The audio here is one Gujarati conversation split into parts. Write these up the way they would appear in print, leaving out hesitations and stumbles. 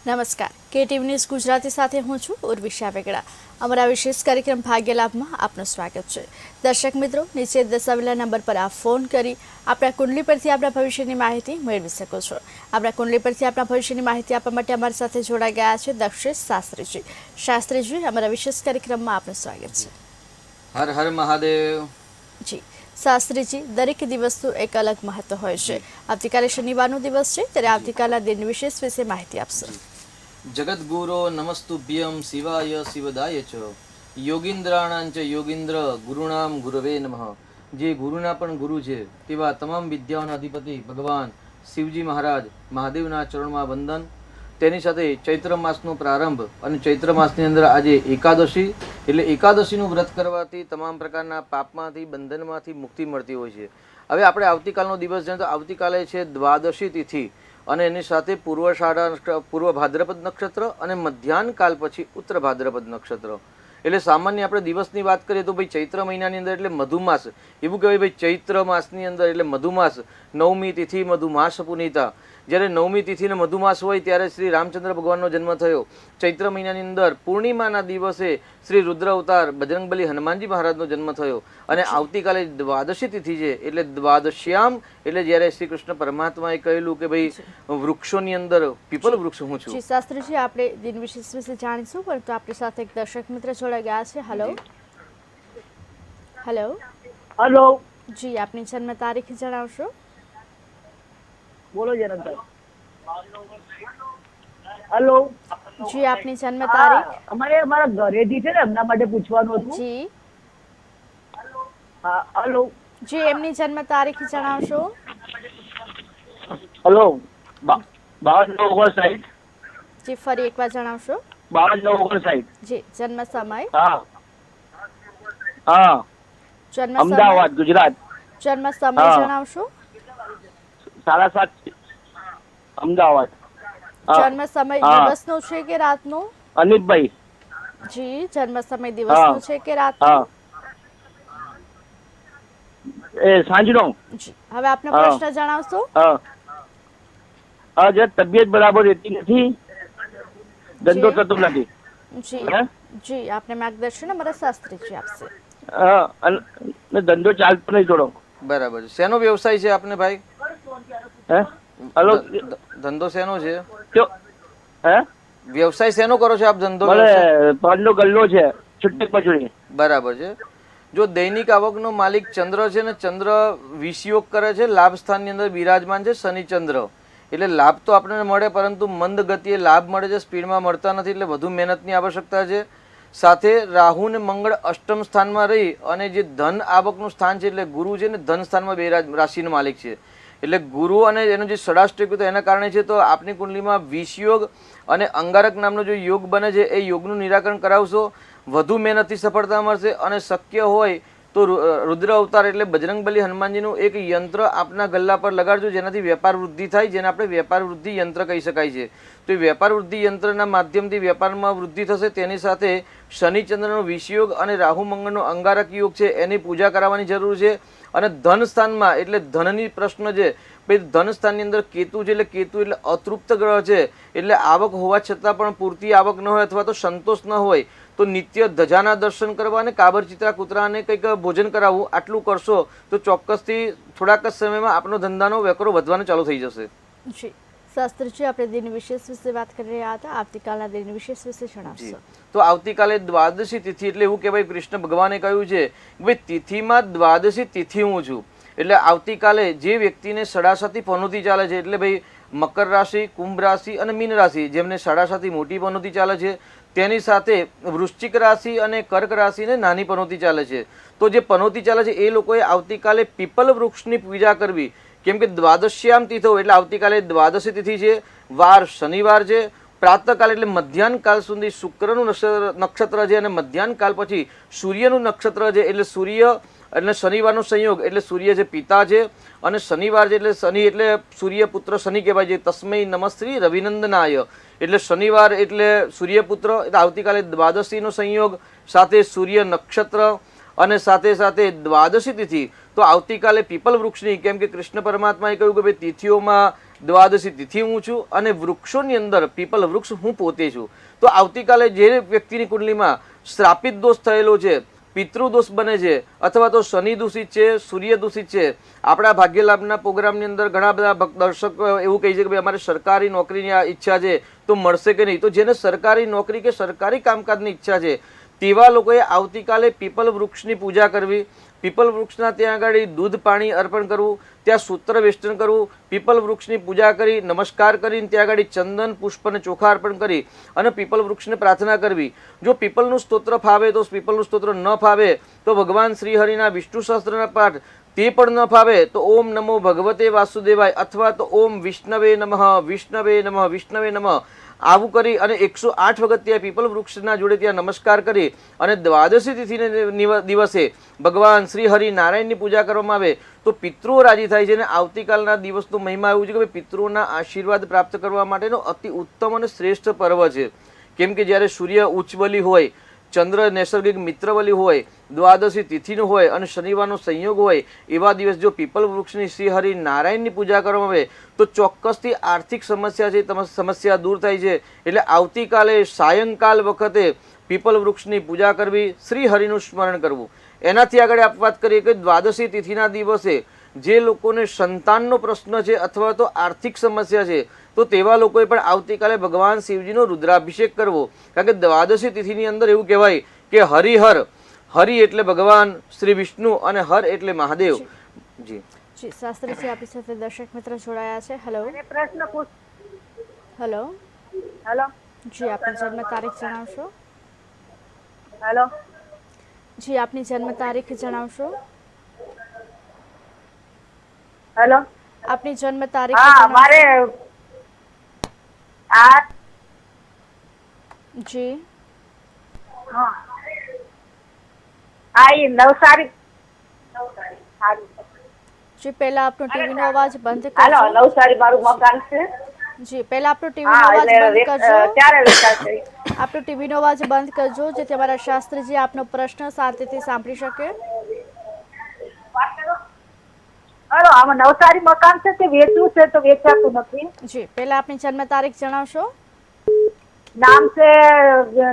નમસ્કાર, કેટીવી ન્યૂઝ ગુજરાતી સાથે હું છું ઉર્વિશા વેગડા। અમારા વિશેષ કાર્યક્રમ ભાગ્ય લાભમાં આપનું સ્વાગત છે। દર્શક મિત્રો, નીચે દર્શાવેલા નંબર પર આપ ફોન કરી આપણા કુંડલી પરથી આપણા ભવિષ્યની માહિતી મેળવી શકો છો। આપણા કુંડલી પરથી આપણા ભવિષ્યની માહિતી આપવા માટે અમારી સાથે જોડાઈ ગયા છે દક્ષેશ શાસ્ત્રીજી। શાસ્ત્રીજી, અમારા વિશેષ કાર્યક્રમમાં આપનું સ્વાગત છે। હર હર મહાદેવ। જી શાસ્ત્રીજી, દરેક દિવસનું એક અલગ મહત્વ હોય છે। આવતીકાલે શનિવારનો દિવસ છે, ત્યારે આવતીકાલના દિન વિશેષ વિશે માહિતી આપશો। જગદગુરો નમસ્તુભ્યમ શિવાય શિવદાય ચ યોગીન્દ્રાણાં ચ યોગીન્દ્ર ગુરુણામ ગુરવે નમઃ। જે ગુરુના પણ ગુરુ છે તેવા તમામ વિદ્યાઓના અધિપતિ ભગવાન શિવજી મહારાજ મહાદેવના ચરણમાં વંદન। તેની સાથે ચૈત્ર માસનો પ્રારંભ અને ચૈત્ર માસની અંદર આજે એકાદશી, એટલે એકાદશીનું વ્રત કરવાથી તમામ પ્રકારના પાપમાંથી બંધનમાંથી મુક્તિ મળતી હોય છે। હવે આપણે આવતીકાલનો દિવસ જાણીએ તો આવતીકાલે છે દ્વાદશી તિથિ અને એની સાથે પૂર્વ ભાદ્રપદ નક્ષત્ર અને મધ્યાહન કાલ પછી ઉત્તર ભાદ્રપદ નક્ષત્ર। એટલે સામાન્ય આપણે દિવસની વાત કરીએ તો ભાઈ ચૈત્ર મહિનાની અંદર એટલે મધુમાસ, એવું કહેવાય ભાઈ ચૈત્ર માસની અંદર એટલે મધુમાસ, નવમી તિથિ મધુમાસ પુનીતા। જ્યારે નવમી તિથિને મધુમાસ હોય ત્યારે શ્રી રામચંદ્ર ભગવાનનો જન્મ થયો। ચૈત્ર મહિનાની અંદર પૂર્ણિમાના દિવસે શ્રી રુદ્ર અવતાર બજરંગબલી હનુમાનજી મહારાજનો જન્મ થયો અને આવતીકાલે દ્વાદશી તિથિ છે એટલે દ્વાદશ્યામ, એટલે જ્યારે શ્રી કૃષ્ણ પરમાત્માએ કહેલું કે ભાઈ વૃક્ષોની અંદર પીપલ વૃક્ષ હું છું। જી શાસ્ત્રીજી, આપણે દિન વિશેષ વિશે જાણીશું, પરંતુ આપણી સાથે એક દર્શક મિત્ર જોડાઈ ગયા છે। હેલો હેલો હેલો, જી, આપની જન્મ તારીખ જણાવશો? બોલો જનકભાઈ। હેલો જી, આપની જન્મ તારીખ? અમારા ઘરેથી છે ને એમના માટે પૂછવાનું હતું। જી હા, હેલો જી, એમની જન્મ તારીખ જણાવશો? હેલો 52/9/59। જી, ફરી એકવાર જણાવશો? 52/9/59। જી, જન્મ સમય? હા હા, જન્મ અમદાવાદ સમય? ગુજરાત। જન્મ સમય હા। જણાવશો? 7:30 અમદાવાદ। હા જન્મ સમય હા, દિવસનો છે કે રાતનો? અનિપભાઈ। જી, જન્મ સમય દિવસનો છે કે રાતનો? હા, એ સાંજનો। જી, હવે આપનો હા પ્રશ્ન જણાવશો? હા હા, જે તબિયત બરાબર રહેતી નથી, ધંધો જી થતો નથી। જી હે? જી, આપને માર્ગદર્શન અમારા શાસ્ત્રીજી આપશે। હા, અને ધંધો ચાલતો નહીં થોડો। બરાબર છે। શેનો વ્યવસાય છે આપને ભાઈ? હે? હેલો, ધંધો શેનો છે? જો હે, વ્યવસાય શેનો કરો છો આપ? ધંધો મને વ્યવસાય? પાનનો ગલ્લો છે, છૂટક મજૂરી। બરાબર છે। જો દૈનિક આવકનો માલિક ચંદ્ર છે ને, ચંદ્ર વિષયોગ કરે છે, લાભ સ્થાનની અંદર બિરાજમાન છે શનિચંદ્ર, એટલે લાભ તો આપણને મળે પરંતુ મંદ ગતિએ લાભ મળે છે, સ્પીડમાં મળતા નથી, એટલે વધુ મહેનતની આવશ્યકતા છે। સાથે રાહુ ને મંગળ અષ્ટમ સ્થાનમાં રહી અને જે ધન આવકનું સ્થાન છે એટલે ગુરુ છે ને ધન સ્થાનમાં બે રાશિનો માલિક છે, એટલે ગુરુ અને એનો જે ષડાષ્ટક હતો એના કારણે છે। તો આપની કુંડલીમાં વિષયોગ અને અંગારક નામનો જો યોગ બને છે એ યોગનું નિરાકરણ કરાવશો, વધુ મહેનતથી સફળતા મળશે અને શક્ય હોય તો રુદ્ર અવતાર એટલે બજરંગબલી હનુમાનજીનું એક યંત્ર આપના ગલ્લા પર લગાડજો, જેનાથી વેપાર વૃદ્ધિ થાય, જેને આપણે વેપાર વૃદ્ધિ યંત્ર કહી શકાય છે। તો એ વેપાર વૃદ્ધિ યંત્રના માધ્યમથી વેપારમાં વૃદ્ધિ થશે। તેની સાથે શનિચંદ્રનો વિષયોગ અને રાહુ મંગળનો અંગારક યોગ છે એની પૂજા કરાવવાની જરૂર છે। અને ધન સ્થાનમાં એટલે ધનની પ્રશ્ન છે, ધન સ્થાનની અંદર કેતુ છે, એટલે કેતુ એટલે અતૃપ્ત ગ્રહ છે, એટલે આવક હોવા છતાં પણ પૂરતી આવક ન હોય અથવા તો સંતોષ ન હોય તો નિત્ય ધજાના દર્શન કરવા અને કાબરચિત્રા કૂતરાને કંઈક ભોજન કરાવવું, આટલું કરશો તો ચોક્કસથી થોડાક જ સમયમાં આપનો ધંધાનો વેકરો વધવાનો ચાલુ થઈ જશે। જી શાસ્ત્રીજી, આપણે દિન વિશેષ વિશે વાત કરી રહ્યા હતા, આવતીકાલના દિન વિશેષ વિશે જણાવશો? તો આવતીકાલે દ્વાદશી તિથિ, એટલે એવું કહેવાય કૃષ્ણ ભગવાને કહ્યું છે કે ભાઈ તિથિમાં દ્વાદશી તિથિ હું છું, એટલે આવતીકાલે જે વ્યક્તિને સડાસાથી પનોતી ચાલે છે, એટલે ભાઈ મકર રાશિ, કુંભ રાશિ અને મીન રાશિ, જેમને સડાસાથી મોટી પનોતી ચાલે છે, તેની સાથે વૃશ્ચિક રાશિ અને કર્ક રાશિને નાની પનોતી ચાલે છે, તો જે પનોતી ચાલે છે એ લોકોએ આવતીકાલે પીપલ વૃક્ષની પૂજા કરવી, કેમ કે દ્વાદશ્યામ તિથિ એટલે આવતીકાલે દ્વાદશી તિથિ છે, વાર શનિવાર છે, પ્રાતઃકાલ એટલે મધ્યાહન કાલ સુધી શુક્રનું નક્ષત્ર છે અને મધ્યાહન કાલ પછી સૂર્યનું નક્ષત્ર છે, એટલે સૂર્ય એટલે શનિવારનો સંયોગ, એટલે સૂર્ય છે પિતા છે અને શનિવાર છે એટલે શનિ એટલે સૂર્યપુત્ર શનિ કહેવાય છે। તસ્મૈ નમસ્ત્રી રવિનંદનાય, એટલે શનિવાર એટલે સૂર્યપુત્ર, એટલે આવતીકાલે દ્વાદશીનો સંયોગ સાથે સૂર્ય નક્ષત્ર અને સાથે સાથે દ્વાદશી તિથિ, તો આવતીકાલે પીપલ વૃક્ષની, કેમ કે કૃષ્ણ પરમાત્માએ કહ્યું કે ભાઈ તિથિઓમાં દ્વાદશી તિથિ હું છું અને વૃક્ષોની અંદર પીપલ વૃક્ષ હું પોતે છું. તો આવતીકાલે જે વ્યક્તિની કુંડલીમાં શ્રાપિત દોષ થયેલો છે, પિતૃદોષ બને છે, અથવા તો શનિ દૂષિત છે, સૂર્ય દૂષિત છે, આપણા ભાગ્ય લાભના પ્રોગ્રામની અંદર ઘણા બધા દર્શક એવું કહે છે કે ભાઈ અમારે સરકારી નોકરીની આ ઈચ્છા છે તો મળશે કે નહીં. તો જેને સરકારી નોકરી કે સરકારી કામકાજની ઈચ્છા છે તેવા લોકોએ આવતીકાલે પીપલ વૃક્ષની પૂજા કરવી, પીપલ વૃક્ષના ત્યાં આગળ દૂધ પાણી અર્પણ કરવું, ત્યાં સૂત્ર વેષ્ટન કરવું, પીપલ વૃક્ષની પૂજા કરી નમસ્કાર કરીને ત્યાં આગળ ચંદન પુષ્પ અને ચોખા અર્પણ કરી અને પીપલ વૃક્ષને પ્રાર્થના કરવી. જો પીપલનું સ્તોત્ર ફાવે તો પીપલનું સ્તોત્ર ન ફાવે તો ભગવાન શ્રી હરિના વિષ્ણુ સહસ્ત્રના પાઠ તે પણ ન ફાવે તો ઓમ નમો ભગવતે વાસુદેવાય અથવા તો ઓમ વિષ્ણવે નમઃ વિષ્ણવે નમઃ વિષ્ણવે નમઃ આવું કરી અને 108 વખત ત્યાં પીપલ વૃક્ષના જોડે ત્યાં નમસ્કાર કરી અને દ્વાદશી તિથિને દિવસે ભગવાન શ્રી હરિ નારાયણની પૂજા કરવામાં આવે તો પિતૃઓ રાજી થાય છે. અને આવતીકાલના દિવસનો મહિમા એવું છે કે પિતૃઓના આશીર્વાદ પ્રાપ્ત કરવા માટેનો અતિ ઉત્તમ અને શ્રેષ્ઠ પર્વ છે. કેમ કે જ્યારે સૂર્ય ઉચ્ચબલી હોય, ચંદ્ર નૈસર્ગિક મિત્રબલી હોય, દ્વાદશી તિથિનો હોય અને શનિવારનો સંયોગ હોય એવા દિવસ જો પીપલ વૃક્ષની શ્રી હરિ નારાયણની પૂજા કરવામાં આવે તો ચોક્કસથી આર્થિક સમસ્યા છે સમસ્યા દૂર થાય છે. એટલે આવતીકાલે સાયંકાલ વખતે પીપલ વૃક્ષની પૂજા કરવી, શ્રી હરિનું સ્મરણ કરવું. એનાથી આગળ આપણે વાત કરીએ કે દ્વાદશી તિથિના દિવસે જે લોકોને સંતાનનો પ્રશ્ન છે અથવા તો આર્થિક સમસ્યા છે તો તેવા લોકોએ પણ આવતીકાલે ભગવાન શિવજીનો રુદ્રાભિષેક કરવો. કારણ કે દ્વાદશી તિથિની અંદર એવું કહેવાય કે હરિહર, હરિ એટલે ભગવાન શ્રી વિષ્ણુ અને હર એટલે મહાદેવ. જી જી શાસ્ત્રીજી આપણી સાથે દર્શક મિત્ર જોડાયા છે. હેલો પ્રશ્ન પૂછ. હેલો હેલો જી આપની જન્મ તારીખ જણાવશો? હેલો જી આપની જન્મ તારીખ જણાવશો? હેલો આપની જન્મ તારીખ હા જણાવશો? મારે આ જી હા આ ઈ નવસારી સારું. જી પહેલા આપનો ટીવીનો અવાજ બંધ હાલો કરજો. નવસારી મારું મકાન છે. જી પહેલા આપનો ટીવીનો હા અવાજ બંધ એટલે કરજો. ક્યારે વેચાશે? આપનો ટીવીનો અવાજ બંધ કરજો જેથી અમારા શાસ્ત્રીજી આપનો પ્રશ્ન શાંતિથી સાંભળી શકે. હાલો આમાં નવસારી મકાન છે તે વેચવું છે તો વેચાતું નથી. જી પહેલા આપની જન્મ તારીખ જણાવશો? નામ છે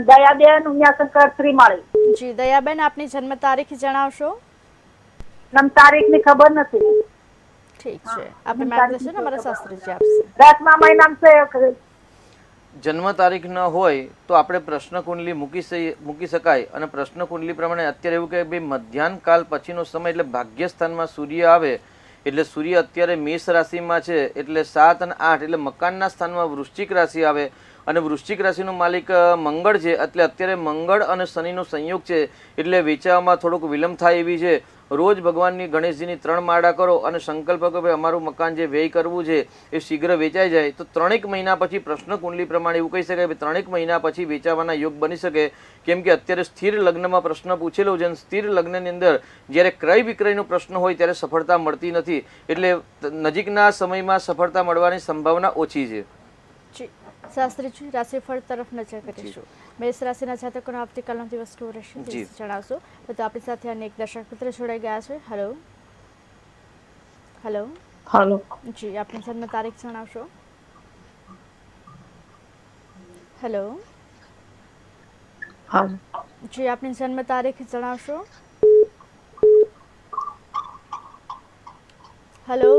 દયાબેન ઉમિયાશંકર શ્રીમાળી. જી દયાબેન આપની જન્મ તારીખ જણાવશો? નામ તારીખ ની ખબર નથી. ઠીક છે આપણે માર્ગદર્શન અમારા શાસ્ત્રીજી આપશે. 10મા મહિનામાં છે. જન્મ તારીખ ન હોય તો આપણે પ્રશ્ન કુંડલી મૂકી શકાય. અને પ્રશ્ન કુંડલી પ્રમાણે અત્યારે એવું કે ભાઈ મધ્યાહન કાલ પછીનો સમય એટલે ભાગ્યસ્થાનમાં સૂર્ય આવે એટલે સૂર્ય અત્યારે મેષ રાશિમાં છે એટલે 7 અને 8 એટલે મકાનના સ્થાનમાં વૃશ્ચિક રાશિ આવે અને વૃશ્ચિક રાશિનો માલિક મંગળ છે એટલે અત્યારે મંગળ અને શનિનો સંયોગ છે એટલે વેચાવામાં થોડોક વિલંબ થાય એવી છે. રોજ ભગવાનની ગણેશજીની 3 માળા કરો અને સંકલ્પ કરો કે અમારું મકાન જે વ્યય કરવું છે એ શીઘ્ર વેચાઈ જાય તો 3 મહિના પછી પ્રશ્ન કુંડલી પ્રમાણે એવું કહી શકાય કે 3 મહિના પછી વેચાવાના યોગ બની શકે. કેમ કે અત્યારે સ્થિર લગ્નમાં પ્રશ્ન પૂછેલો છે. સ્થિર લગ્નની અંદર જ્યારે ક્રય વિક્રયનો પ્રશ્ન હોય ત્યારે સફળતા મળતી નથી એટલે નજીકના સમયમાં સફળતા મળવાની સંભાવના ઓછી છે. જી શાસ્ત્રીજી રાશિફળ તરફ નજર કરીશું. મેષ રાશિના જાતકોનો આવતીકાલનો દિવસ કેવો રહેશે તે જણાવશો. તો આપણી સાથે અનેક દર્શક મિત્ર જોડાઈ ગયા છે. હેલો હેલો હાલો જી આપની જન્મ તારીખ જણાવશો? હેલો હાલો જી આપની જન્મ તારીખ જણાવશો? હેલો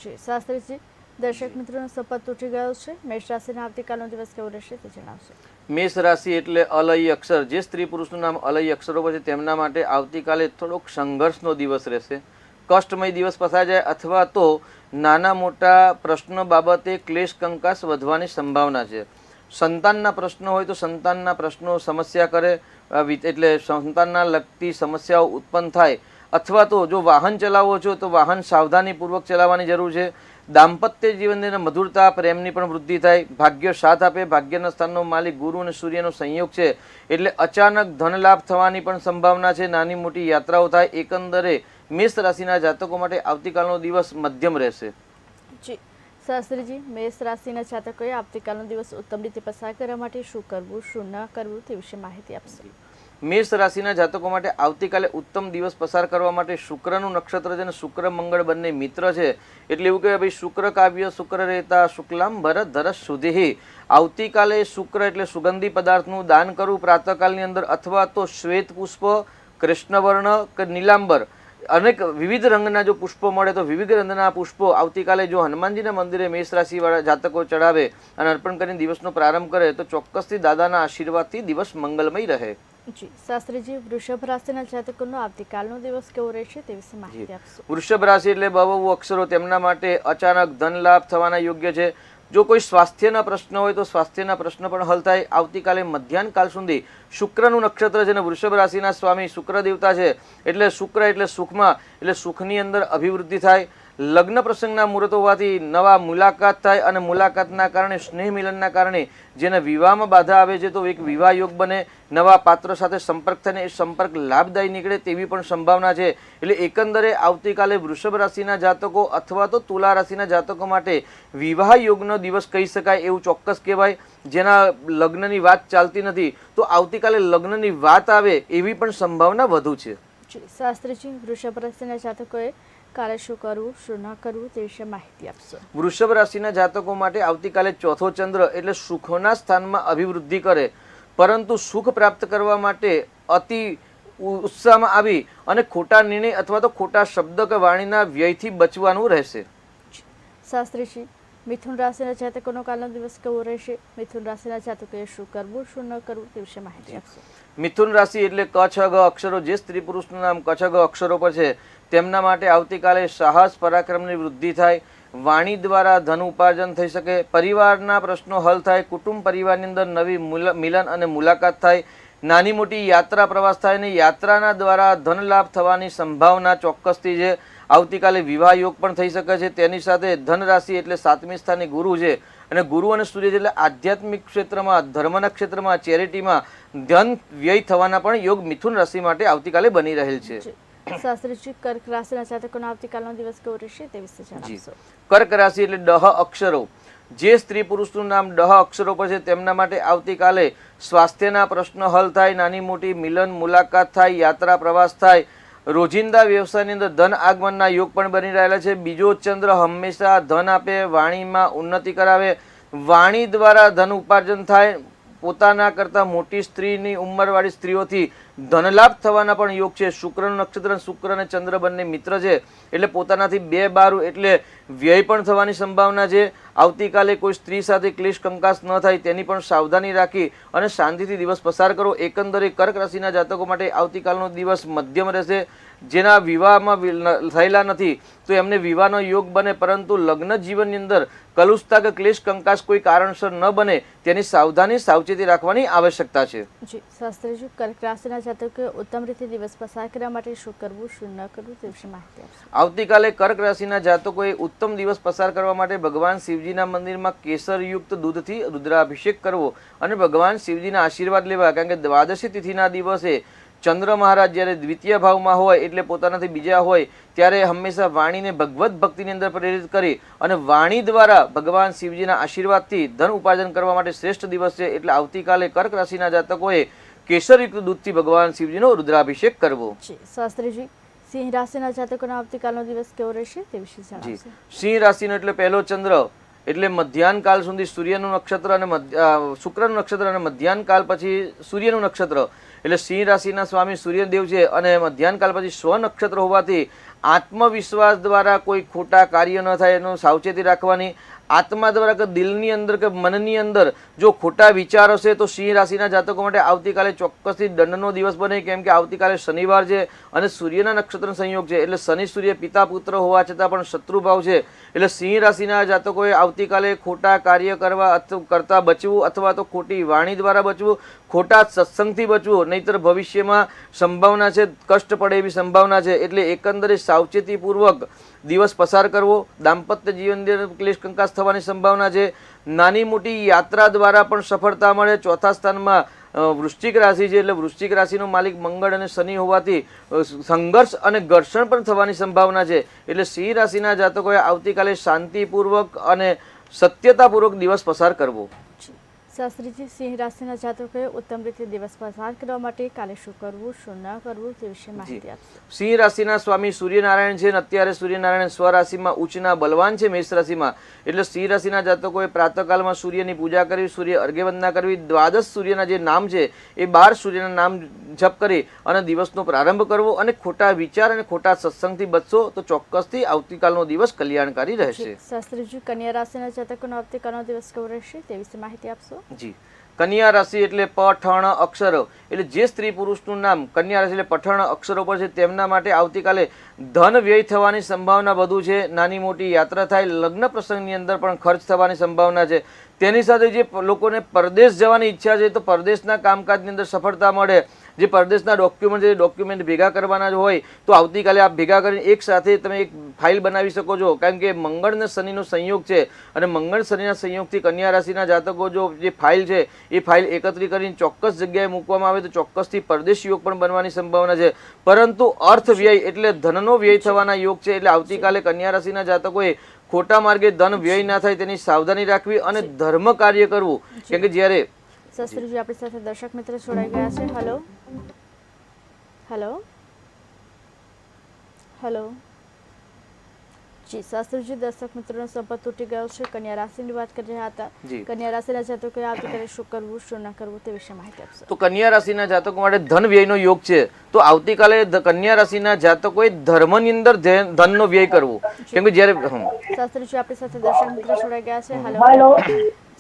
જી શાસ્ત્રીજી દર્શક મિત્રોનો સપોર્ટ તૂટી ગયો છે. મેષ રાશિના આવતીકાલનો દિવસ કેવો રહેશે તે જણાવશો. મેષ રાશિ એટલે અલય અક્ષર. જે સ્ત્રી પુરુષનું નામ અલય અક્ષરો છે તેમના માટે આવતીકાલે થોડોક સંઘર્ષનો દિવસ રહેશે. કષ્ટમય દિવસ પસાર જાય અથવા તો નાના મોટા પ્રશ્નો બાબતે ક્લેશ કંકાસ વધવાની સંભાવના છે. સંતાનના પ્રશ્નો હોય તો સંતાનના પ્રશ્નો સમસ્યા કરે એટલે સંતાનના લગતી સમસ્યાઓ ઉત્પન્ન થાય. અથવા તો જો વાહન ચલાવો છો તો વાહન સાવધાનીપૂર્વક ચલાવવાની જરૂર છે. દાંપત્ય જીવનની મધુરતા પ્રેમની પણ વૃદ્ધિ થાય. ભાગ્ય સાથ આપે. ભાગ્યના સ્થાનનો માલિક ગુરુ અને સૂર્યનો સંયોગ છે એટલે અચાનક ધન લાભ થવાની પણ સંભાવના છે. નાની મોટી યાત્રાઓ થાય. એકંદરે મેષ રાશિના જાતકો માટે આવતીકાલનો દિવસ મધ્યમ રહેશે. જી શાસ્ત્રીજી મેષ રાશિના જાતકોએ આવતીકાલનો દિવસ ઉત્તમ રીતે પસાર કરવા માટે શું કરવું શું ન કરવું તે વિશે માહિતી આપશે. મેષ રાશિના જાતકો માટે આવતીકાલે ઉત્તમ દિવસ પસાર કરવા માટે શુક્રનું નક્ષત્ર છે અને શુક્ર મંગળ બંને મિત્ર છે, એટલે એવું કહેવાય ભાઈ શુક્ર કાવ્ય શુક્ર રહેતા શુક્લામ ભરત ધરસ સુધીહી. આવતીકાલે શુક્ર એટલે સુગંધી પદાર્થનું દાન કરવું પ્રાતઃકાલની અંદર, અથવા તો શ્વેત પુષ્પ, કૃષ્ણવર્ણ કે નીલાંબર અનેક વિવિધ રંગના જો પુષ્પો મળે તો વિવિધ રંગના પુષ્પો આવતીકાલે જો હનુમાનજીના મંદિરે મેષ રાશિવાળા જાતકો ચડાવે અને અર્પણ કરીને દિવસનો પ્રારંભ કરે તો ચોક્કસથી દાદાના આશીર્વાદથી દિવસ મંગલમય રહે. જી શાસ્ત્રીજી, વૃષભ રાશિના જાતકોનો આવતીકાલનો દિવસ કેવો રહેશે તે વિશે માહિતી આપશો. વૃષભ રાશિ એટલે બહુ અક્ષરો, તેમના માટે અચાનક ધન લાભ થવાના યોગ્ય છે. જો કોઈ સ્વાસ્થ્યના પ્રશ્ન હોય તો સ્વાસ્થ્યના પ્રશ્ન પણ હલ થાય. આવતીકાલે મધ્યાહન કાલ સુધી શુક્રનું નક્ષત્ર છે અને વૃષભ રાશિના સ્વામી શુક્ર દેવતા છે, એટલે શુક્ર એટલે સુખમાં, એટલે સુખની અંદર અભિવૃદ્ધિ થાય. લગ્ન પ્રસંગના મુહૂર્ત હોવાથી નવા મુલાકાત થાય અને મુલાકાતના કારણે સ્નેહ મિલનના કારણે જેને વિવાહમાં બાધા આવે છે તો એક વિવાહ યોગ બને. નવા પાત્ર સાથે સંપર્ક થઈને એ સંપર્ક લાભદાયી નીકળે તેવી પણ સંભાવના છે. એટલે એકંદરે આવતીકાલે વૃષભ રાશિના જાતકો અથવા તો તુલા રાશિના જાતકો માટે વિવાહ યોગનો દિવસ કહી શકાય એવું ચોક્કસ કહેવાય. જેના લગ્નની વાત ચાલતી નથી તો આવતીકાલે લગ્નની વાત આવે એવી પણ સંભાવના વધુ છે. શાસ્ત્રીજી, વૃષભ રાશિના જાતકોએ કાલે શું કરવું શું ન કરવું તે વિશે માહિતી આપશો. વૃષભ રાશિના જાતકો માટે આવતીકાલે ચોથો ચંદ્ર એટલે સુખના સ્થાનમાં અભિવૃદ્ધિ કરે, પરંતુ સુખ પ્રાપ્ત કરવા માટે અતિ ઉત્સાહમાં આવી અને ખોટા નિર્ણય અથવા તો ખોટા શબ્દ કે વાણીના વ્યયથી બચવાનું રહેશે. શાસ્ત્રીજી, મિથુન રાશિના જાતકોનો કાલનો દિવસ કેવો રહેશે? મિથુન રાશિના જાતકોએ શું કરવું શું ન કરવું તે વિશે માહિતી આપશો. મિથુન રાશિ એટલે ક છ ગ અક્ષરો, જે સ્ત્રી પુરુષનું નામ ક છ ગ અક્ષરો પર છે તેમના માટે આવતીકાલે સાહસ પરાક્રમની વૃદ્ધિ થાય. વાણી દ્વારા ધન ઉપાર્જન થઈ શકે. પરિવારના પ્રશ્નો હલ થાય. કુટુંબ પરિવારની અંદર નવી મિલન અને મુલાકાત થાય. નાની મોટી યાત્રા પ્રવાસ થાય અને યાત્રાના દ્વારા ધન લાભ થવાની સંભાવના ચોક્કસથી છે. આવતીકાલે વિવાહ યોગ પણ થઈ શકે છે. તેની સાથે ધન રાશિ એટલે 7મી સ્થાને ગુરુ છે અને ગુરુ અને સૂર્ય એટલે આધ્યાત્મિક ક્ષેત્રમાં, ધર્મના ક્ષેત્રમાં, ચેરિટીમાં ધન વ્યય થવાના પણ યોગ મિથુન રાશિ માટે આવતીકાલે બની રહેલ છે. શાસ્ત્રીજી, કર્ક રાશિના જાતકોનો આવતીકાલનો દિવસ કેવો રહેશે તે વિશે જણાવશો. કર્ક રાશિ એટલે ડહ અક્ષરો, જે સ્ત્રી પુરુષનું નામ ડહ અક્ષરો પર છે તેમના માટે આવતીકાલે સ્વાસ્થ્યના પ્રશ્નો હલ થાય. નાની મોટી મિલન મુલાકાત થાય. યાત્રા પ્રવાસ થાય. રોજિંદા વ્યવસાયની અંદર ધન આગમનના યોગ પણ બની રહેલા છે. બીજો ચંદ્ર હંમેશા ધન આપે, વાણીમાં ઉન્નતિ કરાવે. વાણી દ્વારા ધન ઉપાર્જન થાય. પોતાના કરતાં મોટી સ્ત્રીની ઉંમરવાળી સ્ત્રીઓથી ધનલાભ થવાના પણ યોગ છે. શુક્રનું નક્ષત્ર, શુક્ર અને ચંદ્ર બંને મિત્ર છે, એટલે પોતાનાથી 2 બારું એટલે વ્યય પણ થવાની સંભાવના છે. આવતીકાલે કોઈ સ્ત્રી સાથે ક્લેશ કંકાસ ન થાય તેની પણ સાવધાની રાખી અને શાંતિથી દિવસ પસાર કરો. એકંદરે કર્ક રાશિના જાતકો માટે આવતીકાલનો દિવસ મધ્યમ રહેશે. જેના વિવાહમાં થયેલા નથી તો એમને વિવાહનો યોગ બને, પરંતુ લગ્ન જીવનની અંદર કલુષતા કે ક્લેશ કંકાસ કોઈ કારણસર ન બને તેની સાવધાની સાવચેતી રાખવાની આવશ્યકતા છે. જી શાસ્ત્રીજી, કર્ક રાશિના જાતકોએ ઉત્તમ રીતે દિવસ પસાર કરવા માટે શું કરવું શું ન કરવું તે વિશે માહિતી આપશો. આવતીકાલે કર્ક રાશિના જાતકોએ ઉત્તમ દિવસ પસાર કરવા માટે ભગવાન શિવજીના મંદિરમાં કેસરયુક્ત દૂધથી રુદ્રાભિષેક કરવો અને ભગવાન શિવજીના આશીર્વાદ લેવા. કારણ કે દ્વાદશી તિથિના દિવસે ચંદ્ર મહારાજ જ્યારે દ્વિતીય ભાવમાં હોય એટલે પોતાનાથી બીજા હોય ત્યારે હંમેશા વાણીને ભગવત ભક્તિની અંદર પ્રેરિત કરી અને વાણી દ્વારા ભગવાન શિવજીના આશીર્વાદથી ધન ઉપાર્જન કરવા માટે શ્રેષ્ઠ દિવસ છે. એટલે આવતીકાલે કર્ક રાશિના જાતકોએ કેસરયુક્ત દૂધથી ભગવાન શિવજીનો રુદ્રાભિષેક કરવો. શાસ્ત્રીજી, સિંહ રાશિના જાતકોનો આવતીકાલનો દિવસ કેવો રહેશે તે વિશે જણાવશો. સિંહ રાશિનો એટલે પહેલો ચંદ્ર એટલે મધ્યાહન કાલ સુધી સૂર્યનું નક્ષત્ર અને શુક્રનું નક્ષત્ર અને મધ્યાહન કાલ પછી સૂર્યનું નક્ષત્ર, એટલે સિંહ રાશિના સ્વામી સૂર્યદેવ છે અને મધ્યાહન કાલ પછી સ્વ નક્ષત્ર હોવાથી આત્મવિશ્વાસ દ્વારા કોઈ ખોટા કાર્ય ન થાય એનું સાવચેતી રાખવાની. આત્મા દ્વારા કે દિલની અંદર કે મનની અંદર જો ખોટા વિચાર હશે તો સિંહ રાશિના જાતકો માટે આવતીકાલે ચોક્કસથી દંડનો દિવસ બને. કેમ કે આવતીકાલે શનિવાર છે અને સૂર્યના નક્ષત્ર સંયોગ છે, એટલે શનિ સૂર્ય પિતા પુત્ર હોવા છતાં પણ શત્રુભાવ છે. એટલે સિંહ રાશિના જાતકોએ આવતીકાલે ખોટા કાર્ય કરતા બચવું અથવા તો ખોટી વાણી દ્વારા બચવું, ખોટા સત્સંગથી બચવું, નહીતર ભવિષ્યમાં સંભાવના છે કષ્ટ પડે એવી સંભાવના છે. એટલે એકંદરે સાવચેતીપૂર્વક દિવસ પસાર કરવો. દાંપત્ય જીવન ક્લેશ કંકાસ થવાની સંભાવના છે. નાની મોટી યાત્રા દ્વારા પણ સફળતા મળે. ચોથા સ્થાનમાં વૃશ્ચિક રાશિ છે, એટલે વૃશ્ચિક રાશિનો માલિક મંગળ અને શનિ હોવાથી સંઘર્ષ અને ઘર્ષણ પણ થવાની સંભાવના છે. એટલે સિંહ રાશિના જાતકોએ આવતીકાલે શાંતિપૂર્વક અને સત્યતાપૂર્વક દિવસ પસાર કરવો. શાસ્ત્રીજી, સિંહ રાશિના જાતકોએ ઉત્તમ રીતે દિવસ પસાર કરવા માટે કાલે શું કરવું, શું ન કરવું તે વિશે માહિતી આપશો. સિંહ રાશિના સ્વામી સૂર્યનારાયણ છે અને અત્યારે સૂર્યનારાયણ સ્વરાશિમાં ઉચ્ચના બલવાન છે મેષ રાશિમાં. એટલે સિંહ રાશિના જાતકોએ પ્રાતઃકાલમાં સૂર્યની પૂજા કરવી, સૂર્ય અર્ઘ્યવંદના કરવી, દ્વાદશ સૂર્યના જે નામ છે એ 12 સૂર્યના નામ જપ કરી અને દિવસનો પ્રારંભ કરવો અને ખોટા વિચાર અને ખોટા સત્સંગથી બચશો તો ચોક્કસથી આવતીકાલનો દિવસ કલ્યાણકારી રહેશે. શાસ્ત્રીજી, કન્યા રાશિના જાતકોનો આવતીકાલનો દિવસ કેવો રહેશે તે વિશે માહિતી આપશો. જી, કન્યા રાશિ એટલે પઠણ અક્ષરો, એટલે જે સ્ત્રી પુરુષનું નામ કન્યા રાશિ એટલે પઠણ અક્ષરો પર છે તેમના માટે આવતીકાલે ધન વ્યય થવાની સંભાવના વધુ છે. નાની મોટી યાત્રા થાય, લગ્ન પ્રસંગની અંદર પણ ખર્ચ થવાની સંભાવના છે. તેની સાથે જે લોકોને પરદેશ જવાની ઈચ્છા છે તો પરદેશના કામકાજની અંદર સફળતા મળે. જે પરદેશના ડોક્યુમેન્ટ છે ડોક્યુમેન્ટ ભેગા કરવાના જ હોય તો આવતીકાલે આપ ભેગા કરીને એક સાથે તમે એક ફાઇલ બનાવી શકો છો. કારણ કે મંગળ અને શનિનો સંયોગ છે અને મંગળ શનિના સંયોગથી કન્યા રાશિના જાતકો જો જે ફાઇલ છે એ ફાઇલ એકત્રિત કરીને ચોક્કસ જગ્યાએ મૂકવામાં આવે તો ચોક્કસથી પરદેશ યોગ પણ બનવાની સંભાવના છે. પરંતુ અર્થ વ્યય એટલે ધનનો વ્યય થવાના યોગ છે. એટલે આવતીકાલે કન્યા રાશિના જાતકોએ ખોટા માર્ગે ધન વ્યય ના થાય તેની સાવધાની રાખવી અને ધર્મ કાર્ય કરવું. કેમ કે જ્યારે શાસ્ત્રીજી, આપણી સાથે દર્શક મિત્ર જોડાઈ ગયા છે. Hello hello hello. જી શાસ્ત્રીજી, દર્શક મિત્રોનો સંપર્ક તૂટી ગયો છે. કન્યા રાશિની વાત કરી રહ્યા હતા. કન્યા રાશિના જાતકોએ આવતીકાલે શું કરવું, શું ન કરવું તે વિશે માહિતી આપશો. તો કન્યા રાશિના જાતકો માટે ધન વ્યયનો યોગ છે. તો આવતીકાલે કન્યા રાશિના જાતકોએ ધર્મની અંદર ધનનો વ્યય કરવો. કેમ કે જ્યારે શાસ્ત્રીજી, આપણી સાથે દર્શક મિત્ર જોડાઈ ગયા છે. હેલો.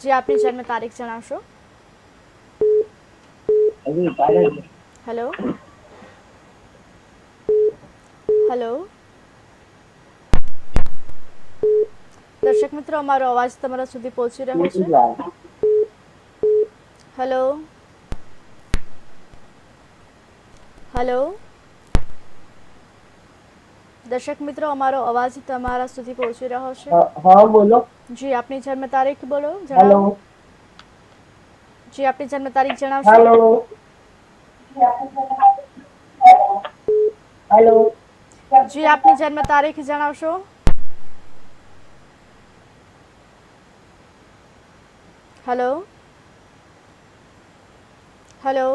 જી, આપની જન્મ તારીખ જણાવશો. Hello hello. દર્શક મિત્રો, અમારો અવાજ તમારા સુધી પહોંચી રહ્યો છે. Hello hello. દર્શક મિત્રો, અમારો અવાજ તમારા સુધી પહોંચી રહ્યો છે. હા બોલો. જી, આપની જન્મ તારીખ બોલો, જણાવો. જી, આપની જન્મ તારીખ જણાવશો. Hello hello. જી, આપની જન્મ તારીખ જણાવશો. Hello hello.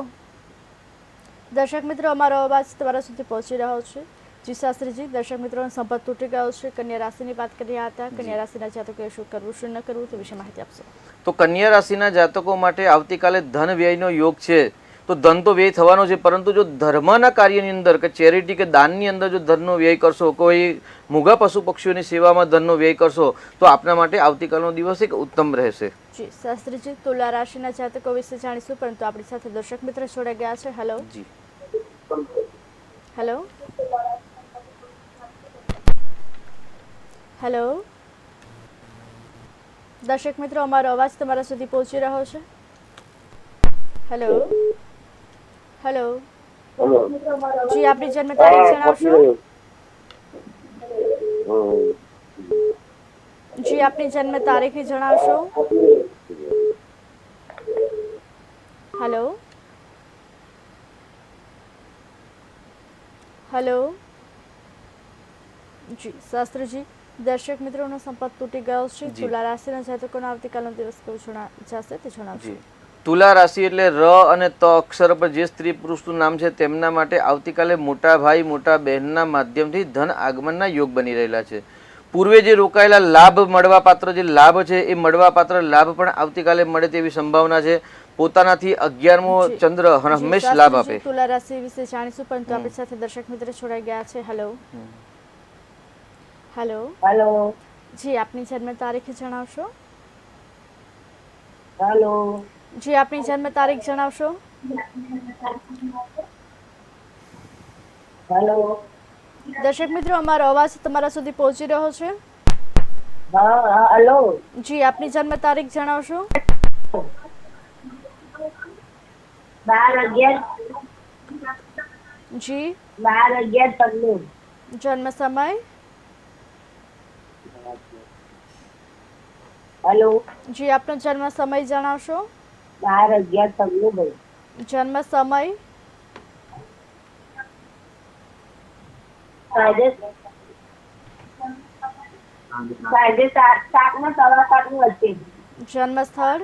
દર્શક મિત્રો, અમારો અવાજ તમારા સુધી પહોંચી રહ્યો છે. જી શાસ્ત્રીજી, દર્શક મિત્રોનો સંપર્ક તૂટી ગયો છે. કન્યા રાશિની વાત કરી રહ્યા હતા. કન્યા રાશિના જાતકોએ શું કરવું, શું ન કરવું તે વિશે માહિતી આપશો. તો કન્યા રાશિના જાતકો માટે આવતીકાલે ધન વ્યયનો યોગ છે. તો ધન તો વ્યય થવાનો છે, પરંતુ જો ધર્મના કાર્યની અંદર કે ચેરિટી કે દાનની અંદર જો ધનનો વ્યય કરશો, કોઈ મૂગા પશુ પક્ષીઓની સેવામાં ધનનો વ્યય કરશો તો આપના માટે આવતીકાલનો દિવસ એક ઉત્તમ રહેશે. જી શાસ્ત્રીજી, તુલા રાશિના જાતકો વિશે જાણીશું, પરંતુ આપણી સાથે દર્શક મિત્ર જોડાઈ ગયા છે. હેલો જી હેલો હેલો. દર્શક મિત્રો, અમારો અવાજ તમારા સુધી પહોંચી રહ્યો છે. Hello hello. જી, આપની જન્મ તારીખ જણાવશો. જી, આપની જન્મ તારીખ જણાવશો. Hello hello. જી શાસ્ત્રીજી, દર્શક મિત્રોનો સંપર્ક તૂટી ગયો છે. તુલા રાશિના જાતકોનો આવતીકાલનો દિવસ કેવો જશે તે જણાવશો. તુલા રાશિ એટલે ર અને ત અક્ષર પર જે સ્ત્રી પુરુષનું નામ છે તેમના માટે આવતીકાલે મોટા ભાઈ મોટા બહેનના માધ્યમથી ધન આગમનના યોગ બની રહેલા છે. પૂર્વે જે રોકાયેલા લાભ મળવા પાત્ર જે લાભ છે એ મળવા પાત્ર લાભ પણ આવતીકાલે મળે તેવી સંભાવના છે. પોતાનાથી 11મો ચંદ્ર હંમેશા લાભ આપે. તુલા રાશિ વિશે જાણીશું, પરંતુ આપણી સાથે દર્શક મિત્ર જોડાઈ ગયા છે. Hello hello hello. જી, આપની જન્મ તારીખ જણાવશો. હેલો. જી, આપની જન્મ તારીખ જણાવશો. હેલો. દર્શક મિત્રો, અમારો અવાજ તમારા સુધી પહોંચી રહ્યો છે. હા હેલો. જી, આપની જન્મ તારીખ જણાવશો. 12/11. જી. 12/11. જન્મ સમય. હેલો. જી, આપનો જન્મ સમય જણાવશો. 12/11. જન્મ સમય. સાંજે 7 ને 7:15 વચ્ચે. જન્મ સ્થળ.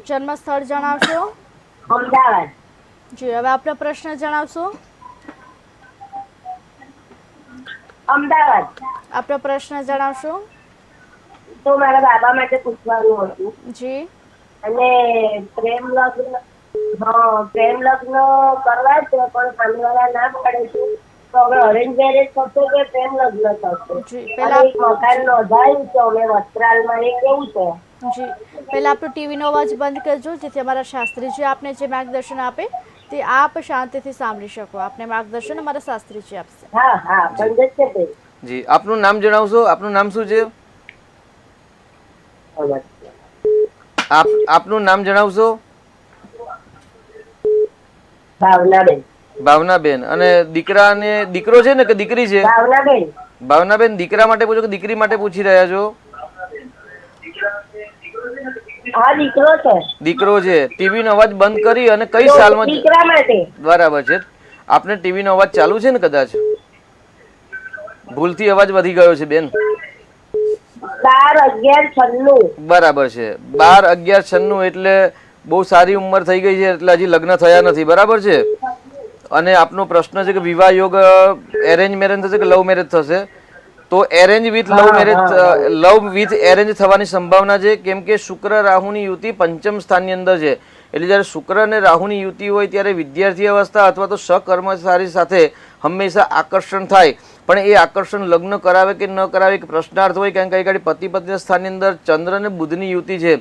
જન્મ સ્થળ જણાવશો? અમદાવાદ. જી, હવે આપનો પ્રશ્ન જણાવશો? અમદાવાદ. આપનો પ્રશ્ન જણાવશો? તો મારા બાબા માટે પૂછવાનું હતું. જી, અને પ્રેમ લગ્ન કરવા છે પણ સામેવાળા ના પાડે છે. તો હવે અરેન્જ મેરેજ થશે કે પ્રેમ લગ્ન થશે? જી, અને પહેલા એક મકાન નોંધાયું છે અમે વસ્ત્રાલમાં, એ કેવું છે? જી, પહેલા આપણો ટીવીનો અવાજ બંધ કરજો, જેથી અમારા શાસ્ત્રીજી આપને જે માર્ગદર્શન આપે તે આપ શાંતિથી સાંભળી શકો. આપને માર્ગદર્શન અમારા શાસ્ત્રીજી આપશે. હા હા, બંધ જ છે તે. જી, આપનું નામ જણાવશો? આપનું નામ શું છે? આપનું નામ જણાવશો? ભાવનાબેન. ભાવનાબેન. અને દીકરો છે ને કે દીકરી છે? ભાવનાબેન. ભાવનાબેન, દીકરા માટે પૂછો કે દીકરી માટે પૂછી રહ્યા છો? હા, દીકરો છે. દીકરો છે. ટીવી નો અવાજ બંધ કરી અને કઈ સાલમાં? દીકરા માટે. બરાબર છે. આપને ટીવી નો અવાજ ચાલુ છે ને? કદાચ ભૂલથી અવાજ વધી ગયો છે બેન. 12-11-96. બરાબર છે. 12-11-96 એટલે બહુ સારી ઉંમર થઈ ગઈ છે, એટલે હજી લગ્ન થયા નથી. બરાબર છે. અને આપનો પ્રશ્ન છે કે વિવાહ યોગ એરેન્જ મેરેજ થશે કે લવ મેરેજ થશે? તો arrange with love marriage, love with arrange થવાની સંભાવના છે. કેમ કે શુક્ર રાહુની યુતિ પંચમ સ્થાનની અંદર છે. એટલે જ્યારે શુક્ર અને રાહુની યુતિ હોય ત્યારે વિદ્યાર્થી અવસ્થા અથવા તો સહકર્મચારી સાથે હંમેશા આકર્ષણ થાય. પણ એ આકર્ષણ લગ્ન કરાવે કે ન કરાવે એક પ્રશ્નાર્થ હોય. કારણ કે કઈ પતિ પત્ની સ્થાનની અંદર ચંદ્ર અને બુધની યુતિ છે.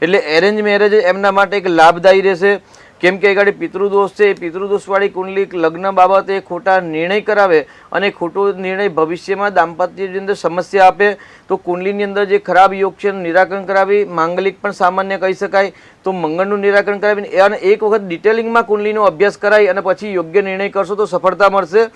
એટલે એરેન્જ મેરેજ એમના માટે એક લાભદાયી રહેશે. કેમ કે ગાડી પિતૃદોષ છે, એ પિતૃદોષવાળી કુંડલી લગ્ન બાબતે ખોટા નિર્ણય કરાવે અને ખોટો નિર્ણય ભવિષ્યમાં દાંપત્યની અંદર સમસ્યા આપે. તો કુંડલીની અંદર જે ખરાબ યોગ છે એનું નિરાકરણ કરાવી, માંગલિક પણ સામાન્ય કહી શકાય તો મંગળનું નિરાકરણ કરાવીને અને એક વખત ડિટેલિંગમાં કુંડલીનો અભ્યાસ કરાય અને પછી યોગ્ય નિર્ણય કરશો તો સફળતા મળશે.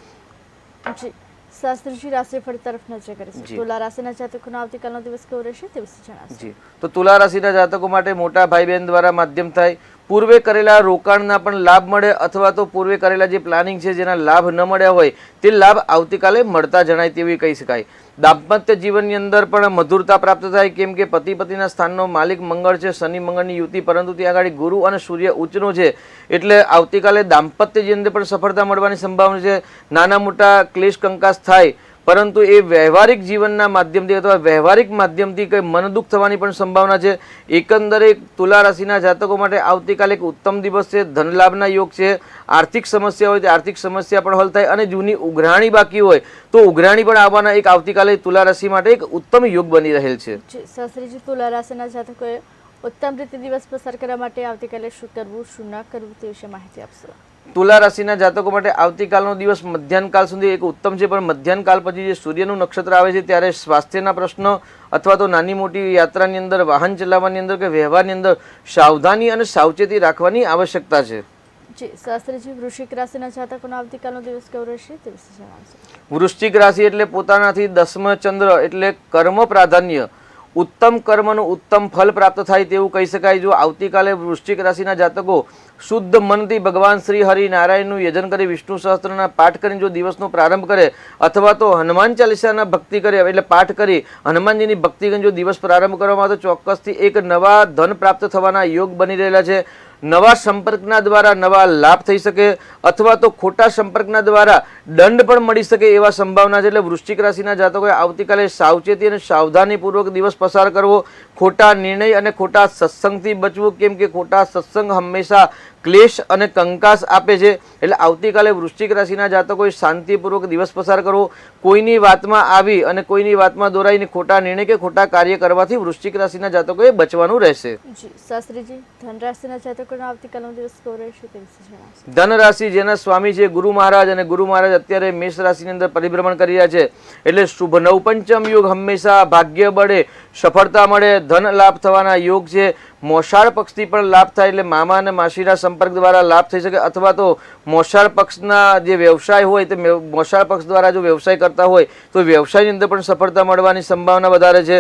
જી, શાસ્ત્રીજી રાશિફળ તરફ નજર કરીશું. તુલા રાશિના જાતકોનો આવતીકાલનો દિવસ કેવો રહેશે તે વિશે જણાવશો? જી, તો તુલા રાશિના જાતકો માટે મોટા ભાઈ બહેન દ્વારા માધ્યમ થાય. પૂર્વે કરેલા રોકાણના પણ લાભ મળે અથવા તો પૂર્વે કરેલા જે પ્લાનિંગ છે જેના લાભ ન મળ્યા હોય તે લાભ આવતીકાલે મળતા જણાય તેવી કહી શકાય. દાંપત્ય જીવનની અંદર પણ મધુરતા પ્રાપ્ત થાય. કેમ કે પતિ પતિના સ્થાનનો માલિક મંગળ છે, શનિ મંગળની યુતિ, પરંતુ ત્યાં આગળ ગુરુ અને સૂર્ય ઉચ્ચનો છે. એટલે આવતીકાલે દાંપત્ય જીવનને પણ સફળતા મળવાની સંભાવના છે. નાના મોટા ક્લેશ કંકાસ થાય, પરંતુ એ વ્યવહારિક જીવનના માધ્યમથી અથવા વ્યવહારિક માધ્યમથી કંઈ મન દુઃખ થવાની પણ સંભાવના છે. એકંદરે તુલા રાશિના જાતકો માટે આવતીકાલે એક ઉત્તમ દિવસ છે. ધન લાભના યોગ છે. આર્થિક સમસ્યા હોય તો આર્થિક સમસ્યા પણ હલ થાય અને જૂની ઉઘરાણી બાકી હોય તો ઉઘરાણી પણ આવવાના એક આવતીકાલે તુલા રાશિ માટે એક ઉત્તમ યોગ બની રહેલ છે. શાસ્ત્રીજી, તુલા રાશિના જાતકોએ ઉત્તમ રીતે દિવસ પસાર કરવા માટે આવતીકાલે શું કરવું શું ન કરવું તે વિશે માહિતી આપશો? તુલા રાશિના જાતકો માટે આવતીકાલનો દિવસ મધ્યાહન કાલ સુધી એક ઉત્તમ છે. પણ મધ્યાહન કાલ પછી જે સૂર્યનું નક્ષત્ર આવે છે ત્યારે સ્વાસ્થ્યના પ્રશ્નો અથવા તો નાની મોટી યાત્રાની અંદર, વાહન ચલાવવાની અંદર કે વ્યવહારની અંદર સાવધાની અને સાવચેતી રાખવાની આવશ્યકતા છે. જી, શાસ્ત્રીજી, વૃશ્ચિક રાશિના જાતકોનો આવતીકાલનો દિવસ કેવો રહેશે તે વિશે જણાવશો? વૃશ્ચિક રાશિ એટલે પોતાનાથી 10મા ચંદ્ર એટલે કર્મ પ્રાધાન્ય, ઉત્તમ કર્મનું ઉત્તમ ફલ પ્રાપ્ત થાય તેવું કહી શકાય. જો આવતીકાલે વૃશ્ચિક રાશિના જાતકો શુદ્ધ મનથી ભગવાન શ્રી હરિ નારાયણનું યજન કરી, વિષ્ણુ સહસ્ત્રના પાઠ કરીને જો દિવસનો પ્રારંભ કરે અથવા તો હનુમાન ચાલીસાના ભક્તિ કરે એટલે પાઠ કરી હનુમાનજીની ભક્તિ કરીને જો દિવસ પ્રારંભ કરવામાં આવે તો ચોક્કસથી એક નવા ધન પ્રાપ્ત થવાના યોગ બની રહેલા છે. નવા સંપર્કના દ્વારા નવા લાભ થઈ શકે અથવા તો ખોટા સંપર્કના દ્વારા દંડ પણ મળી શકે એવા સંભાવના છે. એટલે વૃશ્ચિક રાશિના જાતકોએ આવતીકાલે સાવચેતી અને સાવધાનીપૂર્વક દિવસ પસાર કરવો, ખોટા નિર્ણય અને ખોટા સત્સંગથી બચવું. કેમ કે ખોટા સત્સંગ હંમેશા ક્લેશ અને કંકાસ આપે છે. એટલે આવતીકાલે વૃશ્ચિક રાશિના જાતકોએ શાંતિપૂર્વક દિવસ પસાર કરવો. કોઈની વાતમાં આવી અને કોઈની વાતમાં દોરાઈને ખોટા નિર્ણય કે ખોટા કાર્ય કરવાથી વૃશ્ચિક રાશિના જાતકોએ બચવાનું રહેશે. જી, શાસ્ત્રીજી, ધન રાશિના જાતકોનો આવતીકાલનો દિવસ કેવો રહેશે તે વિશે જણાવશો? ધન રાશિ જેના સ્વામી છે ગુરુ મહારાજ, અને ગુરુ મહારાજ અત્યારે મેષ રાશિની અંદર પરિભ્રમણ કરી રહ્યા છે. એટલે શુભ નવપંચમ યોગ હંમેશા ભાગ્ય બળે સફળતા મળે, ધન લાભ થવાના યોગ છે. મોસાળ પક્ષથી પણ લાભ થાય એટલે મામા અને માસીના સંપર્ક દ્વારા લાભ થઈ શકે અથવા તો મોસાળ પક્ષના જે વ્યવસાય હોય તે મોસાળ પક્ષ દ્વારા જો વ્યવસાય કરતા હોય તો વ્યવસાયની અંદર પણ સફળતા મળવાની સંભાવના વધારે છે.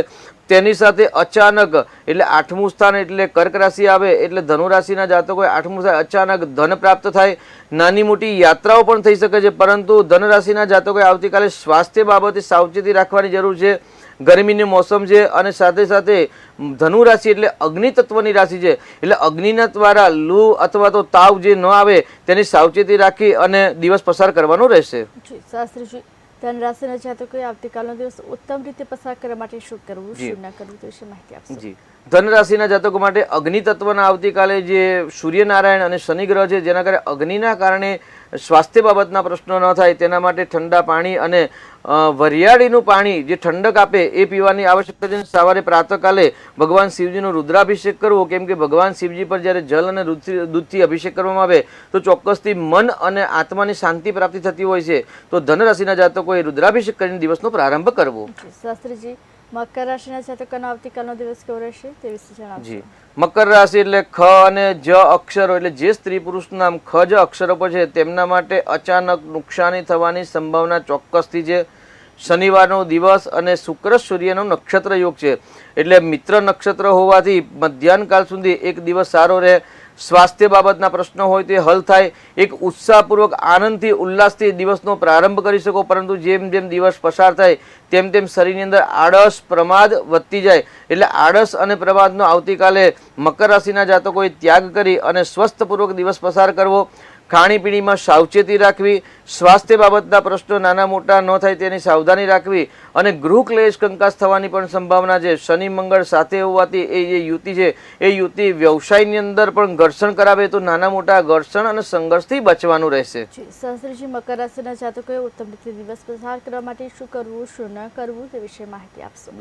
તેની સાથે અચાનક એટલે 8મું સ્થાન એટલે કર્ક રાશિ આવે એટલે ધનુ રાશિના જાતકોએ 8મું સ્થાન અચાનક ધન પ્રાપ્ત થાય. નાની મોટી યાત્રાઓ પણ થઈ શકે છે. પરંતુ ધન રાશિના જાતકોએ આવતીકાલે સ્વાસ્થ્ય બાબતે સાવચેતી રાખવાની જરૂર છે. ગરમીની મોસમ છે અને સાથે સાથે ધનુ રાશિ એટલે અગ્નિ તત્વની રાશિ છે, એટલે અગ્નિના દ્વારા લૂ અથવા તો તાવ જે ન આવે તેની સાવચેતી રાખી અને દિવસ પસાર કરવાનો રહેશે. જી શાસ્ત્રીજી, ધન રાશિના જાતકોએ આવતીકાલનો દિવસ ઉત્તમ રીતે પસાર કરવા માટે શું કરવું, શું ન કરવું તે વિશે માહિતી આપશો. જી, ધન રાશિના જાતકો માટે અગ્નિ તત્વના આવતીકાલે જે સૂર્યનારાયણ અને શનિ ગ્રહ છે જેના કારણે અગ્નિના કારણે સ્વાસ્થ્ય બાબતના પ્રશ્નો ન થાય તેના માટે ઠંડા પાણી અને વરિયાળીનું પાણી જે ઠંડક આપે એ પીવાની આવશ્યકતા છે. સવારે પ્રાતઃકાલે ભગવાન શિવજીનો રુદ્રાભિષેક કરવો, કેમ કે ભગવાન શિવજી પર જ્યારે જલ અને દૂધથી અભિષેક કરવામાં આવે તો ચોક્કસથી મન અને આત્માની શાંતિ પ્રાપ્તિ થતી હોય છે. તો ધન રાશિના જાતકોએ રુદ્રાભિષેક કરીને દિવસનો પ્રારંભ કરવો. શાસ્ત્રીજી, મકર રાશિના જાતકોનો આવતીકાલનો દિવસ કેવો રહેશે તે વિશે જણાવશો. જી, મકર રાશિ એટલે ખ અને જ અક્ષરો, એટલે જે સ્ત્રી પુરુષનું નામ ખ જ અક્ષરો પર છે તેમના માટે અચાનક નુકસાની થવાની સંભાવના ચોક્કસથી છે. શનિવારનો દિવસ અને શુક્ર સૂર્યનો નક્ષત્ર યોગ છે, એટલે મિત્ર નક્ષત્ર હોવાથી મધ્યાહન કાળ સુધી એક દિવસ સારો રહે. સ્વાસ્થ્ય બાબતના પ્રશ્નો હોય તે હલ થાય. એક ઉત્સાહપૂર્વક આનંદથી ઉલ્લાસથી દિવસનો પ્રારંભ કરી શકો, પરંતુ જેમ જેમ દિવસ પસાર થાય તેમ તેમ શરીરની અંદર આળસ પ્રમાદ વધતી જાય. એટલે આળસ અને પ્રમાદનો આવતીકાલે મકર રાશિના જાતકોએ ત્યાગ કરી અને સ્વસ્થપૂર્વક દિવસ પસાર કરવો. ખાણીપીણીમાં સાવચેતી રાખવી, સ્વાસ્થ્ય બાબતના પ્રશ્નો નાના મોટા ન થાય તેની સાવધાની રાખવી અને ગૃહ ક્લેશ કંકાસ થવાની પણ સંભાવના છે. શનિ મંગળ સાથે હોવાથી એ જે યુતિ છે એ યુતિ વ્યવસાયની અંદર પણ ઘર્ષણ કરાવે તો નાના મોટા ઘર્ષણ અને સંઘર્ષથી બચવાનું રહેશે. શાસ્ત્રીજી, મકર રાશિના જાતકોએ ઉત્તમ રીતે દિવસ પસાર કરવા માટે શું કરવું, શું ન કરવું તે વિશે માહિતી આપશો.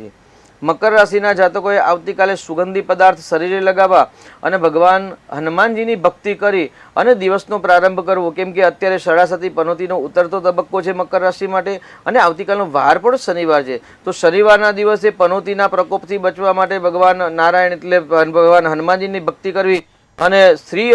મકર રાશિના જાતકોએ આવતીકાલે સુગંધી પદાર્થ શરીરે લગાવવા અને ભગવાન હનુમાનજીની ભક્તિ કરી અને દિવસનો પ્રારંભ કરવો, કેમ કે અત્યારે સડાસતી પનોતીનો ઉતરતો તબક્કો છે મકર રાશિ માટે અને આવતીકાલનો વાર પણ શનિવાર છે. તો શનિવારના દિવસે પનોતીના પ્રકોપથી બચવા માટે ભગવાન નારાયણ એટલે ભગવાન હનુમાનજીની ભક્તિ કરવી અને શ્રી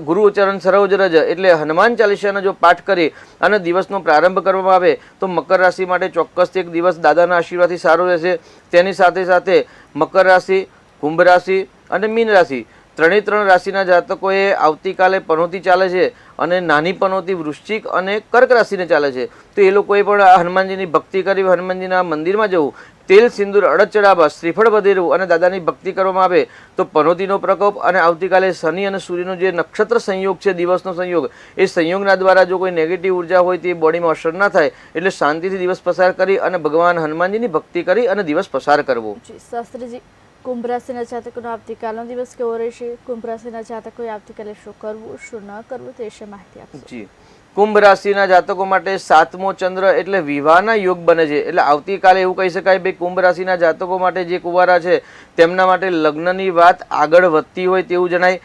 ગુરુચરણ સરોજ રજ એટલે હનુમાન ચાલીસાનો જો પાઠ કરી અને દિવસનો પ્રારંભ કરવામાં આવે તો મકર રાશિ માટે ચોક્કસથી એક દિવસ દાદાના આશીર્વાદથી સારો રહેશે. તેની સાથે સાથે મકર રાશિ, કુંભ રાશિ અને મીન રાશિ ત્રણ રાશિના જાતકોએ આવતીકાલે પનોતી ચાલે છે અને નાની પનોતી વૃશ્ચિક અને કર્ક રાશિને ચાલે છે. તો એ લોકોએ પણ હનુમાનજીની ભક્તિ કરી, હનુમાનજીના મંદિરમાં જવું, તેલ સિંદૂર અડદ ચડાવવા, શ્રીફળ વધેરવું અને દાદાની ભક્તિ કરવામાં આવે તો પનોતીનો પ્રકોપ અને આવતીકાલે શનિ અને સૂર્યનો જે નક્ષત્ર સંયોગ છે, દિવસનો સંયોગ, એ સંયોગના દ્વારા જો કોઈ નેગેટિવ ઉર્જા હોય તે બોડીમાં અસર ના થાય એટલે શાંતિથી દિવસ પસાર કરી અને ભગવાન હનુમાનજીની ભક્તિ કરી અને દિવસ પસાર કરવો. શાસ્ત્રીજી, કુંભ રાશિના જાતકોનો આવતીકાલનો દિવસ કેવો રહેશે, કુંભ રાશિના જાતકોએ આવતીકાલે શું કરવું, શું ન કરવું તે વિશે માહિતી આપશો. જી, કુંભ રાશિના જાતકો માટે 7મો ચંદ્ર એટલે વિવાહના યોગ બને છે. એટલે આવતીકાલે એવું કહી શકાય ભાઈ કુંભ રાશિના જાતકો માટે જે કુંવારા છે તેમના માટે લગ્નની વાત આગળ વધતી હોય તેવું જણાય.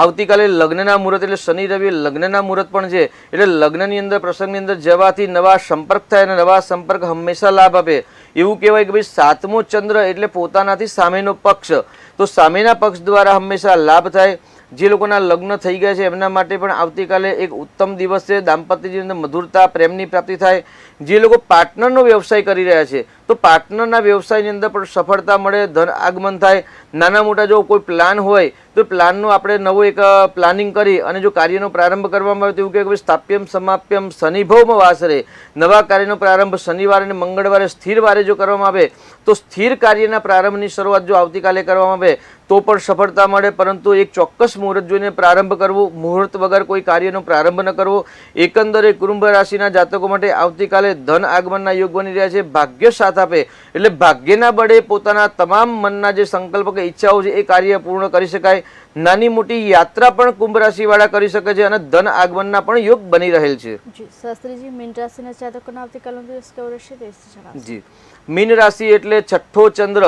આવતીકાલે લગ્નના મુહૂર્ત એટલે શનિ રવિ લગ્નના મુહૂર્ત પણ છે, એટલે લગ્નની અંદર પ્રસંગની અંદર જવાથી નવા સંપર્ક થાય અને નવા સંપર્ક હંમેશા લાભ આપે. એવું કહેવાય કે ભાઈ 7મો ચંદ્ર એટલે પોતાનાથી સામેનો પક્ષ, તો સામેના પક્ષ દ્વારા હંમેશા લાભ થાય. જે લોકોના લગ્ન થઈ ગયા છે એમના માટે પણ આવતીકાલે એક ઉત્તમ દિવસ છે. દાંપત્ય જીવનની મધુરતા, પ્રેમની પ્રાપ્તિ થાય. જે લોકો પાર્ટનરનો વ્યવસાય કરી રહ્યા છે તો પાર્ટનરના વ્યવસાયની અંદર પણ સફળતા મળે, ધન આગમન થાય. નાના મોટા જો કોઈ પ્લાન હોય તો પ્લાનનું આપણે નવો એક પ્લાનિંગ કરી અને જો કાર્યનો પ્રારંભ કરવામાં આવે તો એવું કહે કે સ્થાપ્યમ સમાપ્યમ શનિભવમાં વાસરે, નવા કાર્યનો પ્રારંભ શનિવારે અને મંગળવારે સ્થિર વારે જો કરવામાં આવે તો સ્થિર કાર્યના પ્રારંભની શરૂઆત જો આવતીકાલે કરવામાં આવે તો પણ સફળતા મળે. પરંતુ એક ચોક્કસ મુહૂર્ત જોઈને પ્રારંભ કરવો, મુહૂર્ત વગર કોઈ કાર્યનો પ્રારંભ ન કરવો. એકંદરે કુંભ રાશિના જાતકો માટે આવતીકાલે ધન આગમનના યોગ બની રહ્યા છે. ભાગ્ય સાથ આપે એટલે ભાગ્યના બળે પોતાના તમામ મનના જે સંકલ્પ કે ઈચ્છાઓ છે એ કાર્ય પૂર્ણ કરી શકાય. નાની મોટી યાત્રા પણ કુંભ રાશિ વાળા કરી શકે છે અને ધન આગમનના પણ યોગ બની રહેલ છે. શાસ્ત્રીજી, મીન રાશિના જાતકોનો આવતીકાલનો દિવસ કેવો રહેશે તે જણાવો. જી, મીન રાશિ એટલે 6થો ચંદ્ર.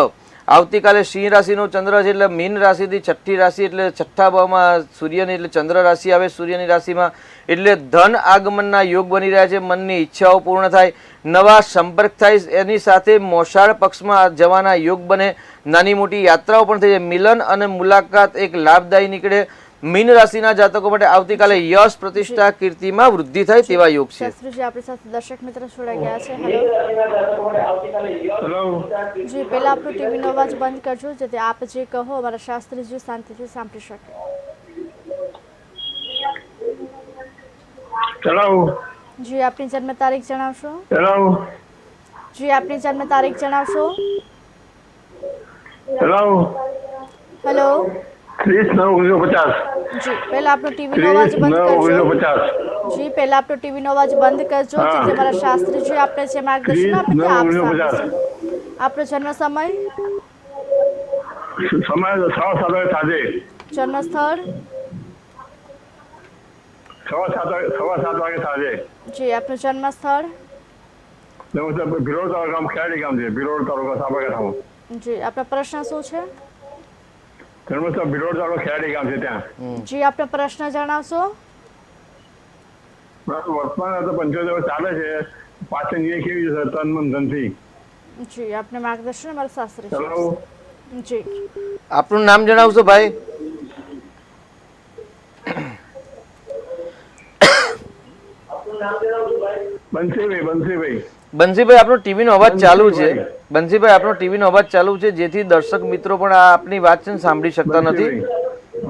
આવતીકાલે સિંહ રાશિનો ચંદ્ર છે એટલે મીન રાશિથી 6ઠ્ઠી રાશિ એટલે 6ઠ્ઠા ભાવમાં સૂર્યની એટલે ચંદ્ર રાશિ આવે સૂર્યની રાશિમાં, એટલે ધન આગમનના યોગ બની રહ્યા છે. મનની ઈચ્છાઓ પૂર્ણ થાય, નવા સંપર્ક થાય, એની સાથે મોસાળ પક્ષમાં જવાના યોગ બને. નાની મોટી યાત્રાઓ પણ થઈ જાય. મિલન અને મુલાકાત એક લાભદાયી નીકળે. મીન રાશિના જાતકો માટે આવતીકાલે યશ, પ્રતિષ્ઠા, કીર્તિમાં વૃદ્ધિ થાય તેવા યોગ છે. શાસ્ત્રીજી, આપણી સાથે દર્શક મિત્ર જોડાઈ ગયા છે. હેલો જી, પહેલા આપણું ટીવીનો અવાજ બંધ કરજો જેથી આપ જે કહો અમારા શાસ્ત્રીજી શાંતિથી સાંભળી શકે. હેલો જી, આપની જન્મ તારીખ જણાવશો. હેલો જી આપની જન્મ તારીખ જણાવશો? Hello, hello 30/9/1950. જી પહેલા આપનો ટીવીનો અવાજ બંધ કરજો. 30/9/1950. જી પહેલા આપનો ટીવીનો અવાજ બંધ કરજો જેથી અમારા શાસ્ત્રીજી આપણે જે માર્ગદર્શન આપે તે આપ સાંભળી શકે. આપનો જન્મ સમય, સમય 6:07 વાગે સાંજે. જન્મ સ્થળ, 6:07 વાગે સાંજે. જી આપનું જન્મ સ્થળ, ભિલોડ તાલુકા ખેરાડી ગામ છે. ભિલોડ તાલુકા સાબરકાંઠામાં. જી આપનો પ્રશ્ન શું છે? જન્મસ્થળ ભિલોડ તાલુકા ખેરાડી ગામ છે ત્યાં. જી આપનો પ્રશ્ન જણાવશો? વર્તમાન તો 75 વર્ષ ચાલે છે. પાછળ જે કેવી છે તન મન ધનથી. જી આપને માર્ગદર્શન અમારા શાસ્ત્રીજી હેલો, આપશે. જી આપનું નામ જણાવશો ભાઈ? બંસીભાઈ. બંસીભાઈ આપનો ટીવીનો અવાજ ચાલુ છે. બંસીભાઈ આપનો ટીવીનો અવાજ ચાલુ છે જેથી દર્શક મિત્રો પણ આ આપની વાત છે ને સાંભળી શકતા નથી.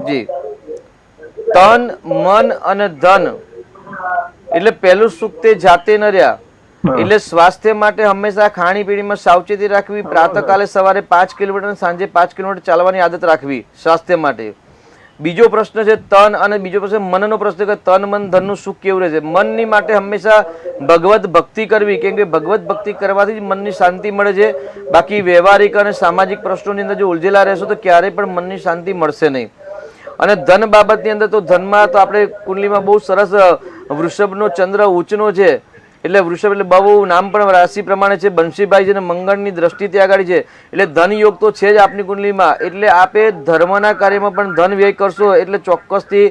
જી તન મન અને ધન એટલે પહેલું સુખ તે જાતે ન રહ્યા. એટલે સ્વાસ્થ્ય માટે હંમેશા ખાણીપીણીમાં સાવચેતી રાખવી. પ્રાતઃકાલે સવારે 5 કિલોમીટર અને સાંજે 5 કિલોમીટર ચાલવાની આદત રાખવી સ્વાસ્થ્ય માટે. બીજો પ્રશ્ન છે તન અને બીજો પ્રશ્ન મનનો પ્રશ્ન કે તન મન ધનનું સુખ કેવું રહે છે. મનની માટે હંમેશા ભગવત ભક્તિ કરવી કેમ કે ભગવત ભક્તિ કરવાથી જ મનની શાંતિ મળે છે. બાકી વ્યવહારિક અને સામાજિક પ્રશ્નોની અંદર જો ઉલझેલા રહેશો તો ક્યારેય પણ મનની શાંતિ મળશે નહીં. અને ધન બાબતની અંદર તો ધનમાં તો આપણે કુંડલીમાં બહુ સરસ વૃષભનો ચંદ્ર ઉચ્ચનો છે. એટલે વૃષભ એટલે બહુ નામ પણ રાશિ પ્રમાણે છે. બંસીભાઈ છે ને મંગળની દ્રષ્ટિ ત્યાં આગળ છે એટલે ધન યોગ તો છે જ આપની કુંડલીમાં. એટલે આપે ધર્મના કાર્યમાં પણ ધન વ્યય કરશો એટલે ચોક્કસથી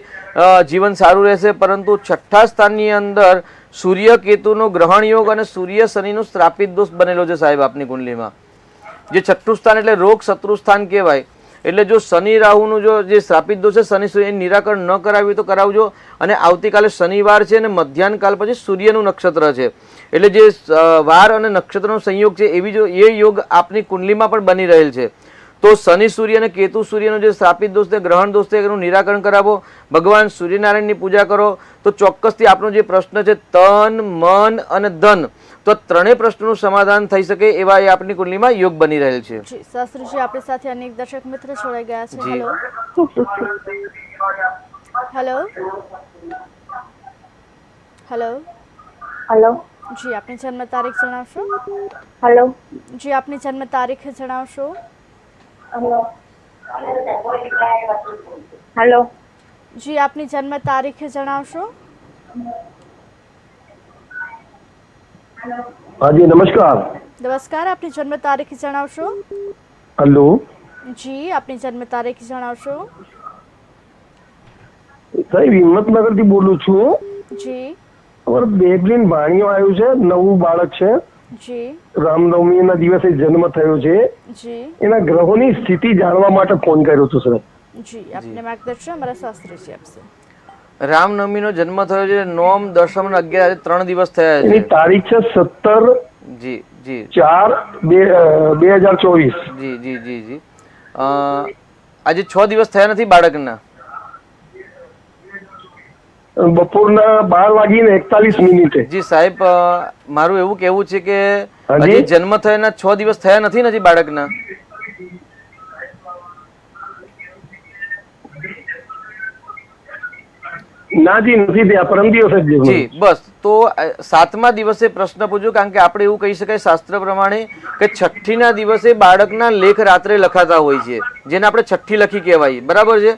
જીવન સારું રહેશે. પરંતુ 6થા સ્થાનની અંદર સૂર્ય કેતુનો ગ્રહણ યોગ અને સૂર્ય શનિનો શ્રાપિત દોષ બનેલો છે સાહેબ આપની કુંડલીમાં. જે 6થું સ્થાન એટલે રોગ શત્રુ સ્થાન કહેવાય. એટલે જો શનિ રાહુનું જે શ્રાપિત દોષ છે શનિ સૂર્ય નિરાકરણ ન કરાવ્યું તો કરાવજો. અને આવતીકાલે શનિવાર છે અને મધ્યાહન કાલ પછી સૂર્યનું નક્ષત્ર છે. એટલે જે વાર અને નક્ષત્રનો સંયોગ છે એવી જો એ યોગ આપની કુંડલીમાં પણ બની રહેલ છે. તો શનિ સૂર્ય અને કેતુ સૂર્યનો જે શ્રાપિત દોષ છે ગ્રહણ દોષ છે એનું નિરાકરણ કરાવો. ભગવાન સૂર્યનારાયણની પૂજા કરો તો ચોક્કસથી આપણો જે પ્રશ્ન છે તન મન અને ધન તો ત્રણેય પ્રશ્નોનું સમાધાન થઈ શકે એવા એ આપની કુંડલીમાં યોગ બની રહેલ છે. જી શાસ્ત્રીજી આપણી સાથે અનેક દર્શક મિત્ર જોડાઈ ગયા છે. જી. હેલો હેલો હેલો જી આપની જન્મ તારીખ જણાવશો? હેલો જી આપની જન્મ તારીખ જણાવશો? હેલો હેલો જી આપની જન્મ તારીખ જણાવશો? હાજી નમસ્કાર. નમસ્કાર આપની જન્મ તારીખ જણાવશો? હેલો, જી આપની જન્મ તારીખ જણાવશો? સાહેબ હિંમતનગર થી બોલું છું. જી અમારે બેબલીન ભાણીઓ આવ્યું છે. નવું બાળક છે. જી રામનવમીના દિવસે જન્મ થયો છે. જી એના ગ્રહોની સ્થિતિ જાણવા માટે ફોન કર્યો હતો સર. જી આપને માર્ગદર્શન અમારા શાસ્ત્રીજી આપશે. રામનવમીનો જન્મ થયો છે. 9, 10 અને 11 3 દિવસ થયા એની છે. તારીખ છે 17/4/2024. જી જી જી જી જી જી આજે 6 દિવસ થયા નથી બાળકના? બપોરના 12:41. જી સાહેબ મારું એવું કહેવું છે કે હાજી? હજી જન્મ થયાના 6 દિવસ થયા નથી ને હજી બાળકના? નાજી નથી થયા, પરમ દિવસે જ જન્મ. જી બસ તો 7મા દિવસે પ્રશ્ન પૂછ્યો કારણ કે આપણે એવું કહી શકાય શાસ્ત્ર પ્રમાણે કે છઠ્ઠીના દિવસે બાળકના લેખ રાત્રે લખાતા હોય છે જેને આપણે છઠ્ઠી લખી કહેવાય. બરાબર છે?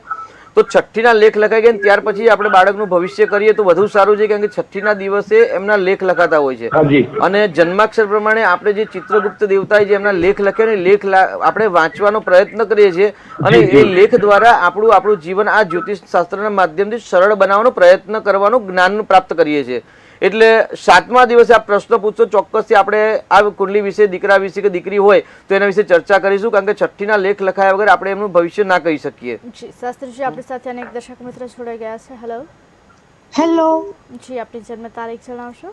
તો છઠ્ઠીના લેખ લખાઈ ગયા ત્યાર પછી આપણે બાળકનું ભવિષ્ય કરીએ તો વધુ સારું છે કારણ કે છઠ્ઠીના દિવસે એમના લેખ લખાતા હોય છે. હાજી. અને જન્માક્ષર પ્રમાણે આપણે જે ચિત્રગુપ્ત દેવતાએ જે એમના લેખ લખ્યા ને લેખ આપણે વાંચવાનો પ્રયત્ન કરીએ છીએ અને એ લેખ દ્વારા આપણું જીવન આ જ્યોતિષ શાસ્ત્રના માધ્યમથી સરળ બનાવવાનો પ્રયત્ન કરવાનું જ્ઞાન પ્રાપ્ત કરીએ છીએ. એટલે 7મા દિવસે આ પ્રશ્ન પૂછશો ચોક્કસથી આપણે આ કુંડલી વિશે દીકરા વિશે કે દીકરી હોય તો એના વિશે ચર્ચા કરીશું કારણ કે છઠ્ઠીના લેખ લખાયા વગર આપણે એમનું ભવિષ્ય ના કહી શકીએ. જી શાસ્ત્રીજી આપણી સાથે અનેક દર્શક મિત્ર જોડાઈ ગયા છે. હેલો હેલો જી આપની જન્મ તારીખ જણાવશો?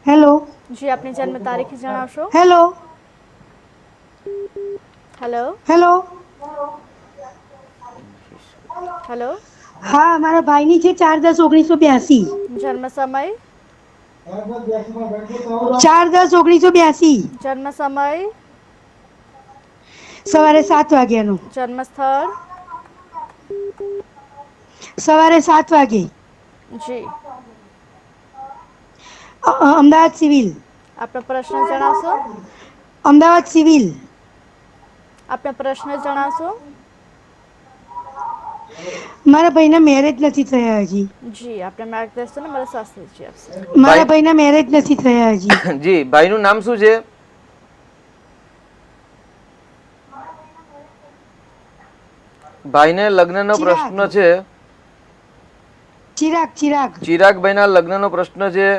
હેલો જી આપની જન્મ તારીખ જણાવશો? હેલો હેલો હેલો હેલો હા મારા ભાઈની છે 4/10/1982. જન્મ સમય? 4/10/1982 જન્મ સમય, સવારે 7 વાગ્યાનો. જન્મ સ્થળ, સવારે 7 વાગે. જી અમદાવાદ સિવિલ. આપનો પ્રશ્ન જણાવશો. અમદાવાદ સિવિલ. આપનો પ્રશ્ન જણાવશો. મારા ભાઈના મેરેજ નથી થયા હજી. જી આપણે માર્ગદર્શન અમારા શાસ્ત્રીજી આપશે. મારા ભાઈના મેરેજ નથી થયા હજી. જી ભાઈનું નામ શું છે? ભાઈને લગ્નનો ચિરાગ. પ્રશ્ન છે. ચિરાગ. ચિરાગભાઈના લગ્નનો પ્રશ્ન છે.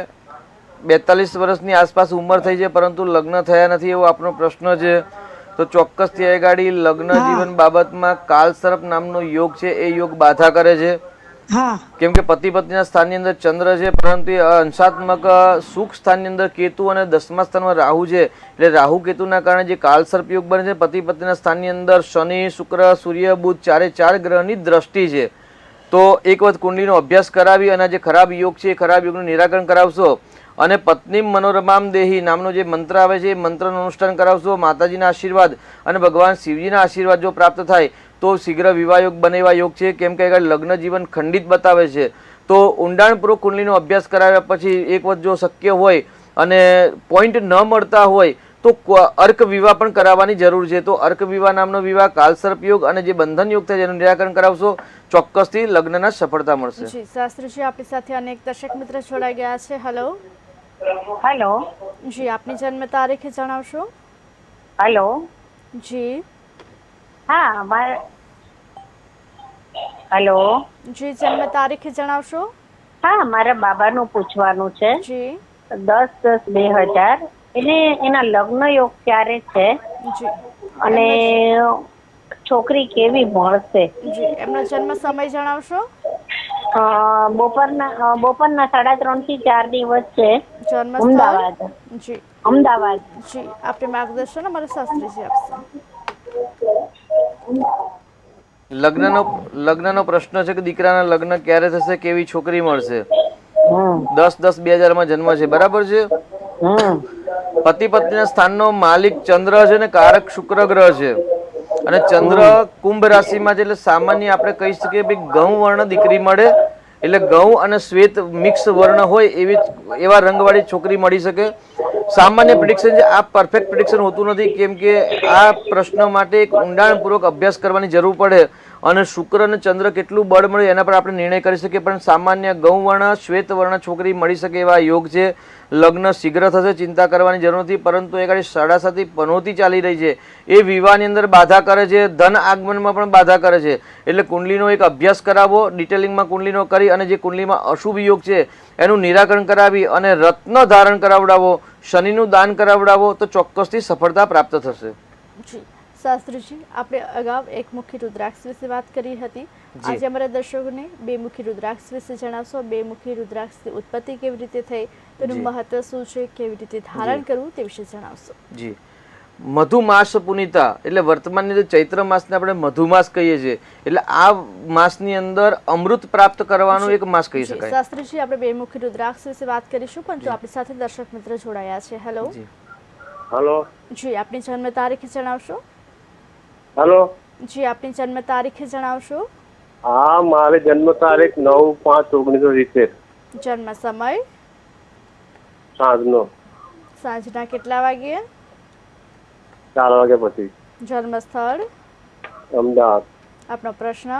42 વર્ષની આસપાસ ઉંમર થઈ છે પરંતુ લગ્ન થયા નથી એવો આપનો પ્રશ્ન છે. તો ચોક્કસથી એ ગાડી લગ્ન જીવન બાબતમાં કાલસર્પ નામનો યોગ છે એ યોગ બાધા કરે છે. હા. કેમ કે પતિ પત્નીના સ્થાનની અંદર ચંદ્ર છે પરંતુ એ અંશાત્મક સુખ સ્થાનની અંદર કેતુ અને 10મા સ્થાનમાં રાહુ છે. એટલે રાહુ કેતુના કારણે જે કાલસર્પ યોગ બને છે. પતિ પત્નીના સ્થાનની અંદર શનિ શુક્ર સૂર્ય બુધ ચારે 4 ગ્રહની દ્રષ્ટિ છે. તો એક વખત કુંડલીનો અભ્યાસ કરાવી અને જે ખરાબ યોગ છે એ ખરાબ યોગનું નિરાકરણ કરાવશો અને પત્ની મનોરમામ દેહી નામનો જે મંત્ર આવે છે એ મંત્રનું અનુષ્ઠાન કરાવશો. માતાજીના આશીર્વાદ અને ભગવાન શિવજીના આશીર્વાદ જો પ્રાપ્ત થાય તો શીઘ્ર વિવાહ યોગ બનેવા યોગ છે. કેમ કે લગ્ન જીવન ખંડિત બતાવે છે. તો ઊંડાણપૂર્વક કુંડલીનો અભ્યાસ કરાવ્યા પછી એક વખત જો શક્ય હોય અને પોઈન્ટ ન મળતા હોય તો અર્ક વિવાહ પણ કરાવવાની જરૂર છે. તો અર્ક વિવાહ નામનો વિવાહ કાલસર્પ યોગ અને જે બંધન યોગ થાય જેનું નિરાકરણ કરાવશો ચોક્કસથી લગ્નના સફળતા મળશે. જી શાસ્ત્રીજી આપણી સાથે અનેક દર્શક મિત્ર જોડાઈ ગયા છે. હેલો. હેલો. જી આપની જન્મ તારીખ જણાવશો. હેલો. જી હા મારે હેલો. જી જન્મ તારીખ જણાવશો. હા મારા બાબાનું પૂછવાનું છે. જી 10/10/2000 એટલે એના લગ્ન યોગ ક્યારે છે જી અને છોકરી કેવી મળશે? જી એમનો જન્મ સમય જણાવશો. બપોરના 3:30 થી 4 ની વચ્ચે. જન્મ અમદાવાદ. સ્થળ. જી અમદાવાદ. જી આપણે માર્ગદર્શન અમારા શાસ્ત્રીજી આપશે. લગ્નનો પ્રશ્ન છે કે દીકરાના લગ્ન ક્યારે થશે, કેવી છોકરી મળશે. 10/10/2000 જન્મ છે બરાબર છે. પતિ પત્નીના સ્થાનનો માલિક ચંદ્ર છે ને કારક શુક્ર ગ્રહ છે અને ચંદ્ર કુંભ રાશિમાં છે. એટલે સામાન્ય આપણે કહી શકીએ કે ઘઉં વર્ણ દીકરી મળે. એટલે ઘઉં અને શ્વેત મિક્સ વર્ણ હોય એવા રંગવાળી છોકરી મળી શકે. સામાન્ય પ્રિડિક્શન છે. આ પરફેક્ટ પ્રિડિક્શન હોતું નથી કેમ કે આ પ્રશ્ન માટે એક ઊંડાણપૂર્વક અભ્યાસ કરવાની જરૂર પડે અને શુક્ર અને ચંદ્ર કેટલું બળ મળે એના પર આપણે નિર્ણય કરી શકીએ. પણ સામાન્ય ઘઉં વર્ણ શ્વેત વર્ણ છોકરી મળી શકે એવા યોગ છે. લગ્ન શીઘ્ર થશે, ચિંતા કરવાની જરૂર નથી. પરંતુ એ ગાડી 7.5 પનોતી ચાલી રહી છે એ વિવાહની અંદર બાધા કરે છે, ધન આગમનમાં પણ બાધા કરે છે. એટલે કુંડલીનો એક અભ્યાસ કરાવો, ડિટેલિંગમાં કુંડલીનો કરી અને જે કુંડલીમાં અશુભ યોગ છે એનું નિરાકરણ કરાવી અને રત્ન ધારણ કરાવડાવો, શનિનું દાન કરાવડાવો તો ચોક્કસથી સફળતા પ્રાપ્ત થશે. જી શાસ્ત્રીજી આપણે અગાઉ એકમુખી રુદ્રાક્ષ વિશે વાત કરી હતી. આજે અમારા દર્શકોને બેમુખી રુદ્રાક્ષ વિશે જણાવશો. બેમુખી રૂદ્રાક્ષની ઉત્પત્તિ કેવી રીતે થઈ, તેનું મહત્વ શું છે, કેવી રીતે ધારણ કરવું તે વિશે જણાવશો. જી મધુમાસ પુનિતા એટલે વર્તમાનની અંદર ચૈત્ર માસને આપણે મધુમાસ કહીએ છીએ. એટલે આ માસની અંદર અમૃત પ્રાપ્ત કરવાનો એક માસ કહી શકાય. શાસ્ત્રીજી આપણે બેમુખી રુદ્રાક્ષ વિશે વાત કરીશું પણ જો આપણી સાથે દર્શક મિત્ર જોડાયા છે. હેલો. હેલો. જી આપની જન્મ તારીખ જણાવશો. હેલો. જી આપની જન્મ તારીખ જણાવશો. હા મારે જન્મ તારીખ 9/5/1970. જન્મ સમય સાંજનો સાંજના કેટલા વાગ્યે? 4 વાગ્યા પછી. જન્મ સ્થળ અમદાવાદ. આપનો પ્રશ્ન.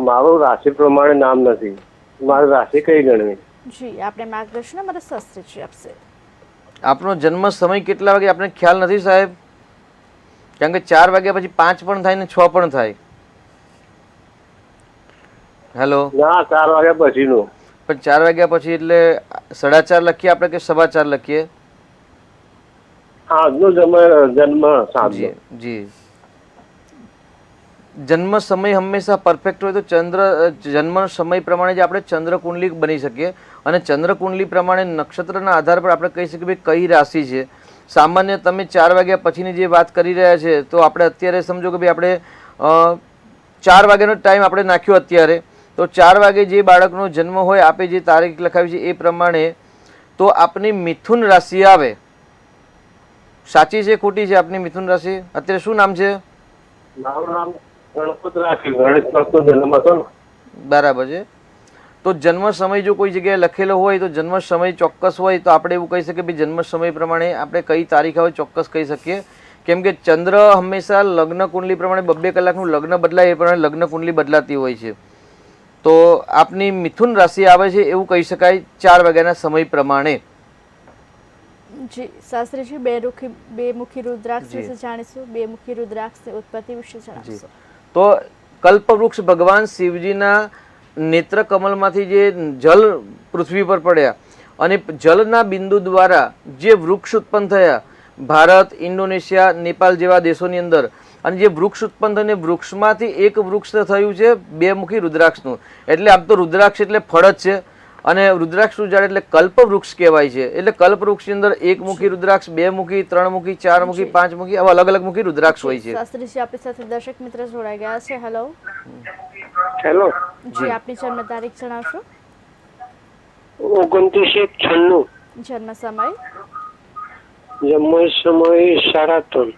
મારું રાશિ પ્રમાણે નામ નથી. મારી રાશિ કઈ ગણવી? જી આપણે માર્ગદર્શન અમારા શાસ્ત્રીજી આપશે. આપનો જન્મ સમય કેટલા વાગે આપણે ખ્યાલ નથી સાહેબ, કારણ કે 4 વાગ્યા પછી 5 પણ થાય ને 6 પણ થાય. હેલો. ના 4 વાગ્યા પછીનું. પણ 4 વાગ્યા પછી એટલે 4:30 લખીએ આપણે કે 4:15 લખીએ? આજનો જન્મ સાંજનો. જી જન્મ સમય હંમેશા પરફેક્ટ હોય તો જન્મ સમય પ્રમાણે જ આપણે ચંદ્ર કુંડલી બની શકીએ અને ચંદ્ર કુંડલી પ્રમાણે નક્ષત્રના આધાર પર આપણે કહી શકીએ કઈ રાશિ છે. સામાન્ય તમે 4 વાગ્યા પછીની જે વાત કરી રહ્યા છે તો આપણે અત્યારે સમજો કે ભાઈ આપણે 4 વાગ્યાનો ટાઈમ આપણે નાખ્યો અત્યારે, તો 4 વાગે જે બાળકનો જન્મ હોય આપે જે તારીખ લખાવી છે એ પ્રમાણે તો આપની મિથુન રાશિ આવે. સાચી છે ખોટી છે આપની મિથુન રાશિ? અત્યારે શું નામ છે? મારું નામ ગણપત રાશિ, ગણેશ ભક્તો જન્મ હતો ને. બરાબર છે. તો જન્મ સમય જો કોઈ જગ્યાએ લખેલો હોય તો જન્મ સમય ચોક્કસ હોય તો આપણે એવું કહી શકીએ કે જન્મ સમય પ્રમાણે આપણે કઈ તારીખ આવે ચોક્કસ કહી શકીએ. કેમ કે ચંદ્ર હંમેશા લગ્ન કુંડલી પ્રમાણે 2-2 કલાકનું લગ્ન બદલાય એ પ્રમાણે લગ્ન કુંડલી બદલાતી હોય છે. તો આપની મિથુન રાશિ આવે છે એવું કહી શકાય 4 વાગ્યાના સમય પ્રમાણે. જી શાસ્ત્રીજી, બે મુખી રુદ્રાક્ષ વિશે જાણીશું. બે મુખી રુદ્રાક્ષની ઉત્પત્તિ વિશે જણાવશો. તો કલ્પવૃક્ષ ભગવાન શિવજીના નેત્ર કમલમાંથી જે જલ પૃથ્વી પર પડ્યા અને જલના બિંદુ દ્વારા જે વૃક્ષ ઉત્પન્ન થયા ભારત, ઇન્ડોનેશિયા, નેપાળ જેવા દેશોની અંદર, અને જે વૃક્ષ ઉત્પન્ન થઈને વૃક્ષમાંથી એક વૃક્ષ થયું છે 2 મુખી રુદ્રાક્ષનું. એટલે આમ તો રુદ્રાક્ષ એટલે ફળ જ છે અને રુદ્રાક્ષનું ઝાડ એટલે કલ્પવૃક્ષ કહેવાય છે. એટલે કલ્પવૃક્ષની અંદર 1 મુખી રુદ્રાક્ષ, 2 મુખી, 3 મુખી, 4 મુખી, 5 મુખી આવા અલગ અલગ મુખી રુદ્રાક્ષ હોય છે. શાસ્ત્રીજી, આપણી સાથે દર્શક મિત્ર જોડાઈ ગયા છે. હેલો. હેલો. જી, આપની જન્મ તારીખ જણાવશો? 29/96. જન્મ સમય? જન્મ સમય 3:30.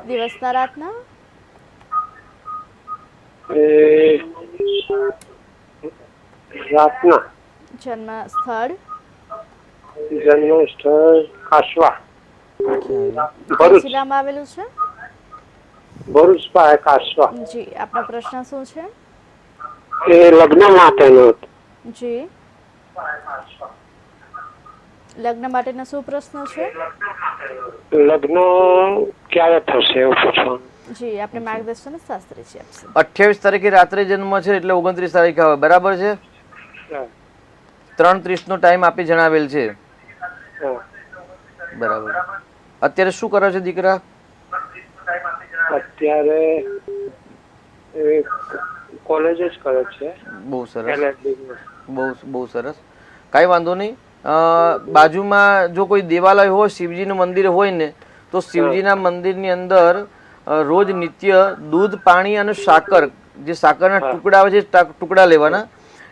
દિવસના રાતના? રાતના. જન્મ સ્થળ? જન્મ સ્થળ કાસવા, કઈ જિલ્લામાં આવેલું છે? ભરૂચ પાસે કાસવા. જી, આપનો પ્રશ્ન શું છે? એ લગ્ન માટેનો હતો. જી, લગ્ન માટેનો શું પ્રશ્ન છે? લગ્ન ક્યારે થશે એવું પૂછવાનું. જી, આપણે માર્ગદર્શન શાસ્ત્રીજી આપશે. 28 તારીખે રાત્રે જન્મ છે એટલે 29 તારીખે આવે. બરાબર છે? 3:30 નો ટાઈમ આપી જણાવેલ છે. બરાબર. અત્યારે શું કરો છો દીકરા? અત્યારે કોલેજ જ કરે છે. બહુ સરસ, બહુ સરસ. કાંઈ વાંધો નહીં. બાજુમાં જો કોઈ દેવાલય હોય, શિવજીનું મંદિર હોય ને, તો શિવજીના મંદિરની અંદર રોજ નિત્ય દૂધ, પાણી અને સાકર, જે સાકરના ટુકડા આવે છે ટુકડા લેવાના,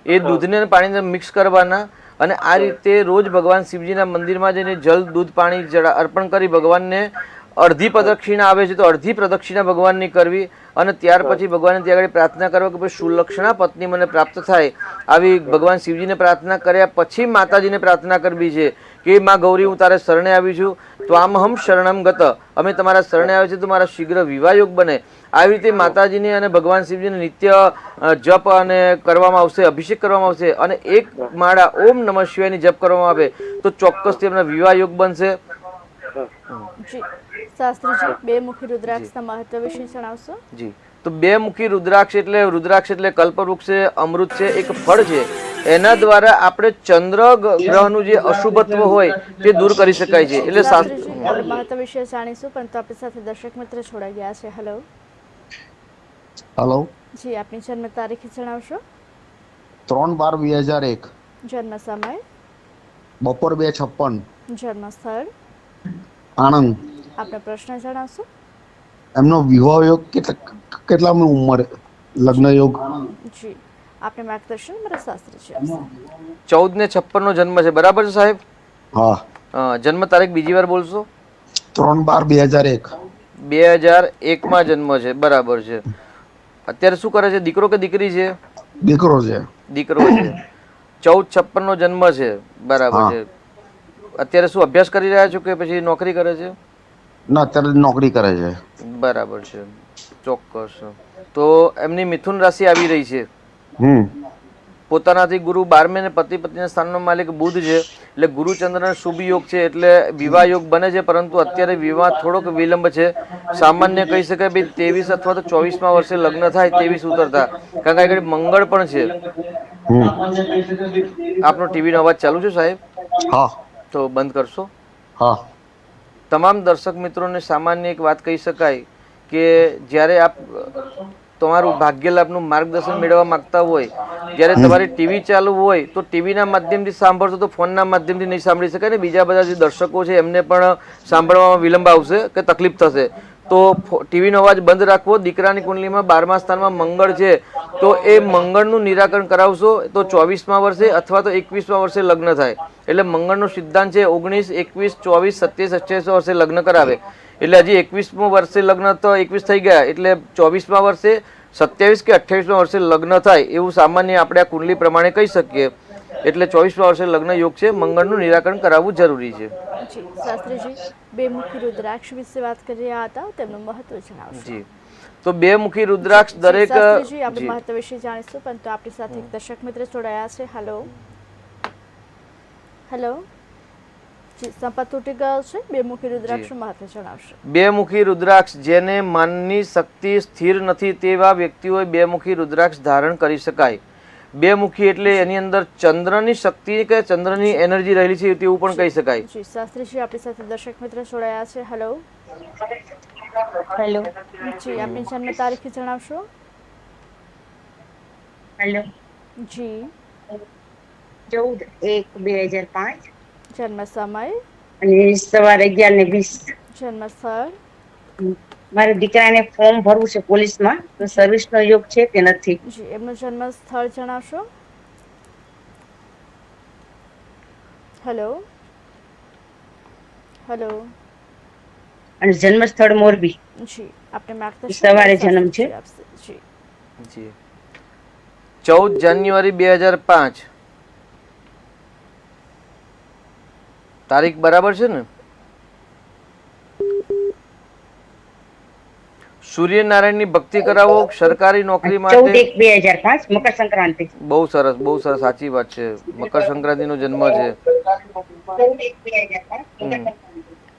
એ દૂધને અને પાણીને મિક્સ કરવાના અને આ રીતે રોજ ભગવાન શિવજીના મંદિરમાં જઈને જલ, દૂધ, પાણી અર્પણ કરી ભગવાનને અડધી પ્રદક્ષિણા આવે છે તો અડધી પ્રદક્ષિણા ભગવાનની કરવી અને ત્યાર પછી ભગવાનને ત્યાં આગળ પ્રાર્થના કરવા કે ભાઈ સુલક્ષણા પત્ની મને પ્રાપ્ત થાય. આવી ભગવાન શિવજીને પ્રાર્થના કર્યા પછી માતાજીને પ્રાર્થના કરવી છે કે માં ગૌરી, હું તારે શરણે આવી છું, ત્વામહમ શરણમ ગત, અમે તમારા શરણે આવે છે તો મારા શીઘ્ર વિવાહયોગ બને. આવી રીતે માતાજીને અને ભગવાન શિવજીને નિત્ય જપ અને કરવામાં આવશે, અભિષેક કરવામાં આવશે અને 1 માળા ઓમ નમઃ શિવાયની જપ કરવામાં આવે તો ચોક્કસથી એમના વિવાહયોગ બનશે. જી, શાસ્ત્રીજી, 2 મુખી રુદ્રાક્ષના મહત્વ વિશે જણાવશો? જી, તો 2 મુખી રુદ્રાક્ષ એટલે કલ્પવૃક્ષ છે, અમૃત છે, એક ફળ છે. એના દ્વારા આપણે ચંદ્ર ગ્રહનું જે અશુભત્વ હોય તે દૂર કરી શકાય છે. એટલે આપણે મહત્વ વિશે જાણીશું, પરંતુ આપણી સાથે દર્શક મિત્ર જોડાઈ ગયા છે. હેલો. હેલો. જી, આપની જન્મ તારીખ જણાવશો? 3/12/2001. જન્મ સમય? બપોર 2:56. જન્મ સ્થળ? આણંદ. આપનો પ્રશ્ન જણાવશો? એમનો વિવાહ યોગ કેટલામી ઉંમરે, લગ્ન યોગ? જી, આપને માર્ગદર્શન મારા શાસ્ત્રીજી આપશે. 14/56 નો જન્મ છે. બરાબર છે સાહેબ? હા. જન્મ તારીખ બીજી વાર બોલશો? 3/12/2001. 2001 માં જન્મ છે. બરાબર છે. અત્યારે શું કરે છે? દીકરો કે દીકરી છે? દીકરો છે. દીકરો છે. 14/56 નો જન્મ છે. બરાબર છે. અત્યારે શું અભ્યાસ કરી રહ્યા છો કે પછી નોકરી કરે છે? ના, અત્યારે નોકરી કરે છે. બરાબર છે. ચોક્કસ. તો એમની મિથુન રાશિ આવી રહી છે. પોતાનાથી ગુરુ 12મે ને પતિ પત્નીના સ્થાનનો માલિક બુધ છે એટલે ગુરુચંદ્રના શુભ યોગ છે એટલે વિવાહ યોગ બને છે. પરંતુ અત્યારે વિવાહ થોડોક વિલંબ છે. સામાન્ય કહી શકાય ભાઈ 23 અથવા તો 24માં વર્ષે લગ્ન થાય 23 ઉતરતા, કારણ કે આગળ મંગળ પણ છે. આપનો ટીવીનો અવાજ ચાલુ છે સાહેબ? હા. તો બંધ કરશો? હા. તમામ દર્શક મિત્રોને સામાન્ય એક વાત કહી શકાય કે જ્યારે આપ તમારું ભાગ્ય લાભનું માર્ગદર્શન મેળવવા માંગતા હોય, જ્યારે તમારી ટીવી ચાલુ હોય તો ટીવીના માધ્યમથી સાંભળશો તો ફોનના માધ્યમથી નહીં સાંભળી શકાય ને બીજા બધા જે દર્શકો છે એમને પણ સાંભળવામાં વિલંબ આવશે કે તકલીફ થશે. તો ટીવીનો અવાજ બંધ રાખવો. દીકરાની કુંડલીમાં 12મા સ્થાનમાં મંગળ છે, તો એ મંગળનું નિરાકરણ કરાવશો તો 24મા વર્ષે અથવા તો 21મા વર્ષે લગ્ન થાય. એટલે મંગળનો સિદ્ધાંત છે 19, 21, 24, 27, 28 વર્ષે લગ્ન કરાવે. એટલે હજી 21મા વર્ષે લગ્ન તો 21 થઈ ગયા, એટલે 24મા વર્ષે, 27 કે 28મા વર્ષે લગ્ન થાય એવું સામાન્ય આપણે આ કુંડલી પ્રમાણે કહી શકીએ. એટલે 24મા વર્ષે લગ્ન યોગ છે. મંગળનું નિરાકરણ કરાવવું જરૂરી છે. જી શાસ્ત્રીજી, બેમુખી રુદ્રાક્ષ વિશે વાત કરી રહ્યા હતા, તેમનું મહત્વ જણાવશો. જી, તો બેમુખી રુદ્રાક્ષ દરેક શાસ્ત્રીજી, આપણે જી. મહત્વ વિશે જાણીશું, પરંતુ આપણી સાથે એક દર્શક મિત્ર જોડાયા છે. હેલો હેલો જી, સંપર્ક તૂટી ગયો છે. બેમુખી રુદ્રાક્ષનું મહત્વ જણાવશો. બેમુખી રુદ્રાક્ષ, જેને માનની શક્તિ સ્થિર નથી તેવા વ્યક્તિઓએ બેમુખી રુદ્રાક્ષ ધારણ કરી શકાય. બેમુખી એટલે એની અંદર ચંદ્રની શક્તિ કે ચંદ્રની એનર્જી રહેલી છે તેવું પણ કહી શકાય. જી શાસ્ત્રીજી, આપણી સાથે દર્શક મિત્ર જોડાયા છે. હેલો હેલો જી, આપની જન્મ તારીખ જણાવશો. હેલો જી, 14/1/2005 જન્મ સમય, અને સવારે 11:20. જન્મ સ્થળ, મારા દીકરાને ફોર્મ ભરવું છે પોલીસમાં, તો સર્વિસનો યોગ છે કે નથી? જી, એમનું જન્મ સ્થળ જણાવશો. હેલો હેલો અને જન્મ સ્થળ મોરબી. જી, આપણે માગતા સવારે જન્મ છે. જી જી, 14 જાન્યુઆરી 2005 તારીખ બરાબર છે ને? સૂર્યનારાયણની ભક્તિ કરાવો. સરકારી નોકરી માટે 14/1/2005 મકર સંક્રાંતિ. બહુ સરસ, બહુ સરસ, સાચી વાત છે. મકર સંક્રાંતિનો જન્મ છે. 14/1/2005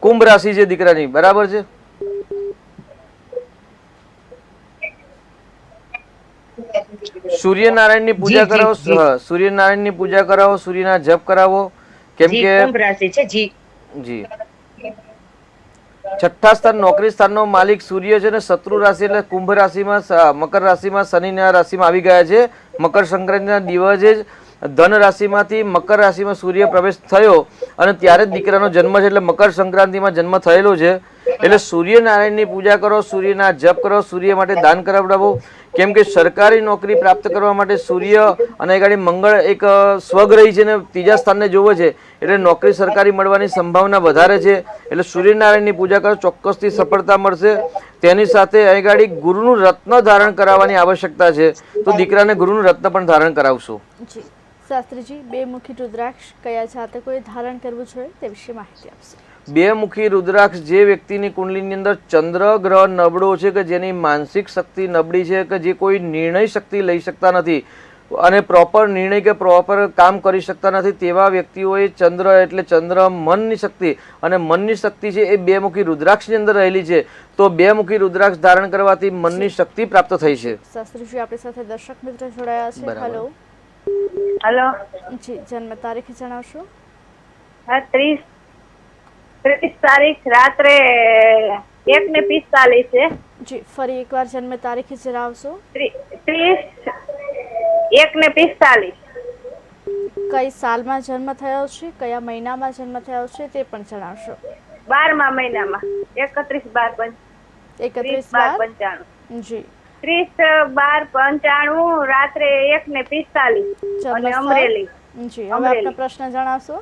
કુંભ રાશિ છે દીકરાની, બરાબર છે? સૂર્યનારાયણની પૂજા કરાવો. સૂર્યનારાયણની પૂજા કરાવો, સૂર્યના જપ કરાવો. કેમ કે કુંભ રાશિ છે. જી જી, 6થા સ્થાન નોકરી સ્થાનનો માલિક સૂર્ય છે ને શત્રુ રાશિ એટલે કુંભ રાશિમાં, મકર રાશિમાં, શનિના રાશિમાં આવી ગયા છે. મકર સંક્રાંતિના દિવસે જ ધન રાશિમાંથી મકર રાશિમાં સૂર્ય પ્રવેશ થયો અને ત્યારે જ દીકરાનો જન્મ છે. એટલે મકર સંક્રાંતિમાં જન્મ થયેલો છે. એટલે સૂર્યનારાયણની પૂજા કરો, સૂર્યના જપ કરો, સૂર્ય માટે દાન કરાવડાવો. કેમ કે સરકારી નોકરી પ્રાપ્ત કરવા માટે સૂર્ય અને ગાડી મંગળ એક સ્વગ્રહી છે ને ત્રીજા સ્થાનને જોવે છે, એટલે નોકરી સરકારી મળવાની સંભાવના વધારે છે. એટલે સૂર્યનારાયણની પૂજા કરો, ચોક્કસથી સફળતા મળશે. તેની સાથે અહીં ગાડી ગુરુનું રત્ન ધારણ કરાવવાની આવશ્યકતા છે, તો દીકરાને ગુરુનું રત્ન પણ ધારણ કરાવશો. જી શાસ્ત્રીજી, બેમુખી રુદ્રાક્ષ કયા જાતકોએ ધારણ કરવું જોઈએ તે વિશે માહિતી આપશો. બેમુખી રુદ્રાક્ષ જે વ્યક્તિની કુંડલીની અંદર ચંદ્ર ગ્રહ નબળો છે, કે જેની માનસિક શક્તિ નબળી છે, કે જે કોઈ નિર્ણય શક્તિ લઈ શકતા નથી અને પ્રોપર નિર્ણય કે પ્રોપર કામ કરી શકતા નથી, તેવા વ્યક્તિઓએ ચંદ્ર એટલે ચંદ્ર મનની શક્તિ અને મનની શક્તિ છે એ બેમુખી રુદ્રાક્ષની અંદર રહેલી છે. તો બેમુખી રુદ્રાક્ષ ધારણ કરવાથી મનની શક્તિ પ્રાપ્ત થઈ છે. શાસ્ત્રીજી, આપણી સાથે દર્શક મિત્ર જોડાયા છે. બરાબર. હેલો હેલો જી, જન્મ તારીખ જણાવશો. હા, 30 તારીખ રાત્રે 1:45 છે. જી, ફરી એકવાર જન્મ તારીખ જણાવશો. 30 1:45. કઈ સાલમાં જન્મ થયો છે, કયા મહિનામાં જન્મ થયો છે તે પણ જણાવશો. 12મા મહિનામાં 31/12 31/12/95. જી, 30/12/95 રાત્રે 1:45 અને અમરેલી. જી, હવે આપનો પ્રશ્ન જણાવશો.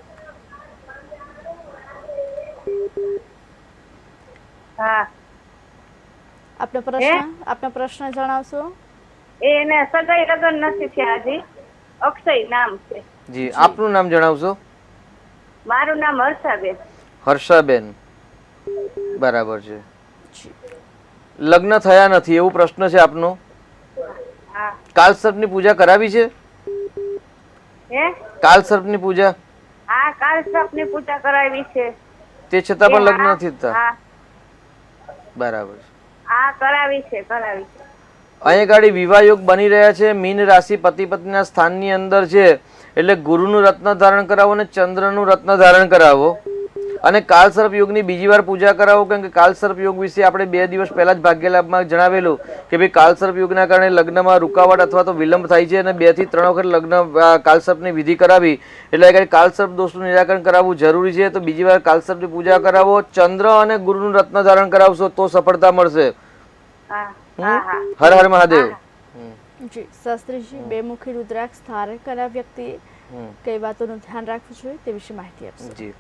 હા, આપનો પ્રશ્ન જણાવશો. એને સગાઈ લગન નથી થયા હજી. અક્ષય નામ છે. જી, આપનું નામ જણાવશો. મારું નામ હર્ષાબેન. હર્ષાબેન, બરાબર છે. લગ્ન થયા નથી એવું પ્રશ્ન છે આપનો. હા. કાલ સર્પની પૂજા કરાવી છે? હે? કાલ સર્પની પૂજા? હા, કાલ સર્પની પૂજા કરાવી છે. તે છતાં પણ લગ્ન નથી થતા? હા, બરાબર છે. હા, કરાવી છે. અહીંયા ગાડી વિવાહ યોગ બની રહ્યા છે. મીન રાશિ પતિ પત્નીના સ્થાનની અંદર છે, એટલે ગુરુનું રત્ન ધારણ કરાવો અને ચંદ્રનું રત્ન ધારણ કરાવો. અને કાળસર્પ યોગની બીજી વાર પૂજા કરાવો, કારણ કે કાળસર્પ યોગ વિશે આપણે 2 દિવસ પહેલા જ ભાગ્ય લાભમાં જણાવેલું કે ભાઈ કાળસર્પ યોગના કારણે લગ્નમાં રૂકાવટ અથવા તો વિલંબ થાય છે અને 2 થી 3 વખત લગ્ન કાળસર્પની વિધિ કરાવી એટલે કાળસર્પ દોષનું નિરાકરણ કરાવવું જરૂરી છે. તો બીજી વાર કાળસર્પની પૂજા કરાવો, ચંદ્ર અને ગુરુનું રત્ન ધારણ કરાવશો તો સફળતા મળશે. હા હા હા હર હર મહાદેવ. જી શાસ્ત્રીજી, બે મુખી રુદ્રાક્ષ ધારણ કરનાર વ્યક્તિએ કઈ વાતોનું ધ્યાન રાખવું જોઈએ તે વિશે માહિતી આપશો? જી,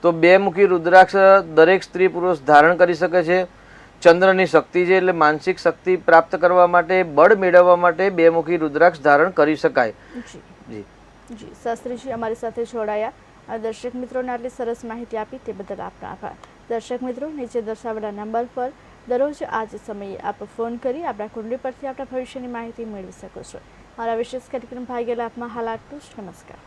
તો 2 મુખી રુદ્રાક્ષ દરેક સ્ત્રી પુરુષ ધારણ કરી શકે છે. ચંદ્રની શક્તિ છે એટલે માનસિક શક્તિ પ્રાપ્ત કરવા માટે, બળ મેળવવા માટે 2 મુખી રુદ્રાક્ષ ધારણ કરી શકાય. જી જી શાસ્ત્રીજી, અમારી સાથે જોડાયા અને દર્શક મિત્રોને આટલી સરસ માહિતી આપી તે બદલ આપનો આભાર. દર્શક મિત્રો, નીચે દર્શાવેલા નંબર પર દરરોજ આ જ સમયે આપ ફોન કરી આપણા કુંડલી પરથી આપણા ભવિષ્યની માહિતી મેળવી શકો છો. મારા વિશેષ કાર્યક્રમ ભાગ્ય લાભમાં હાલ આટલું જ. નમસ્કાર.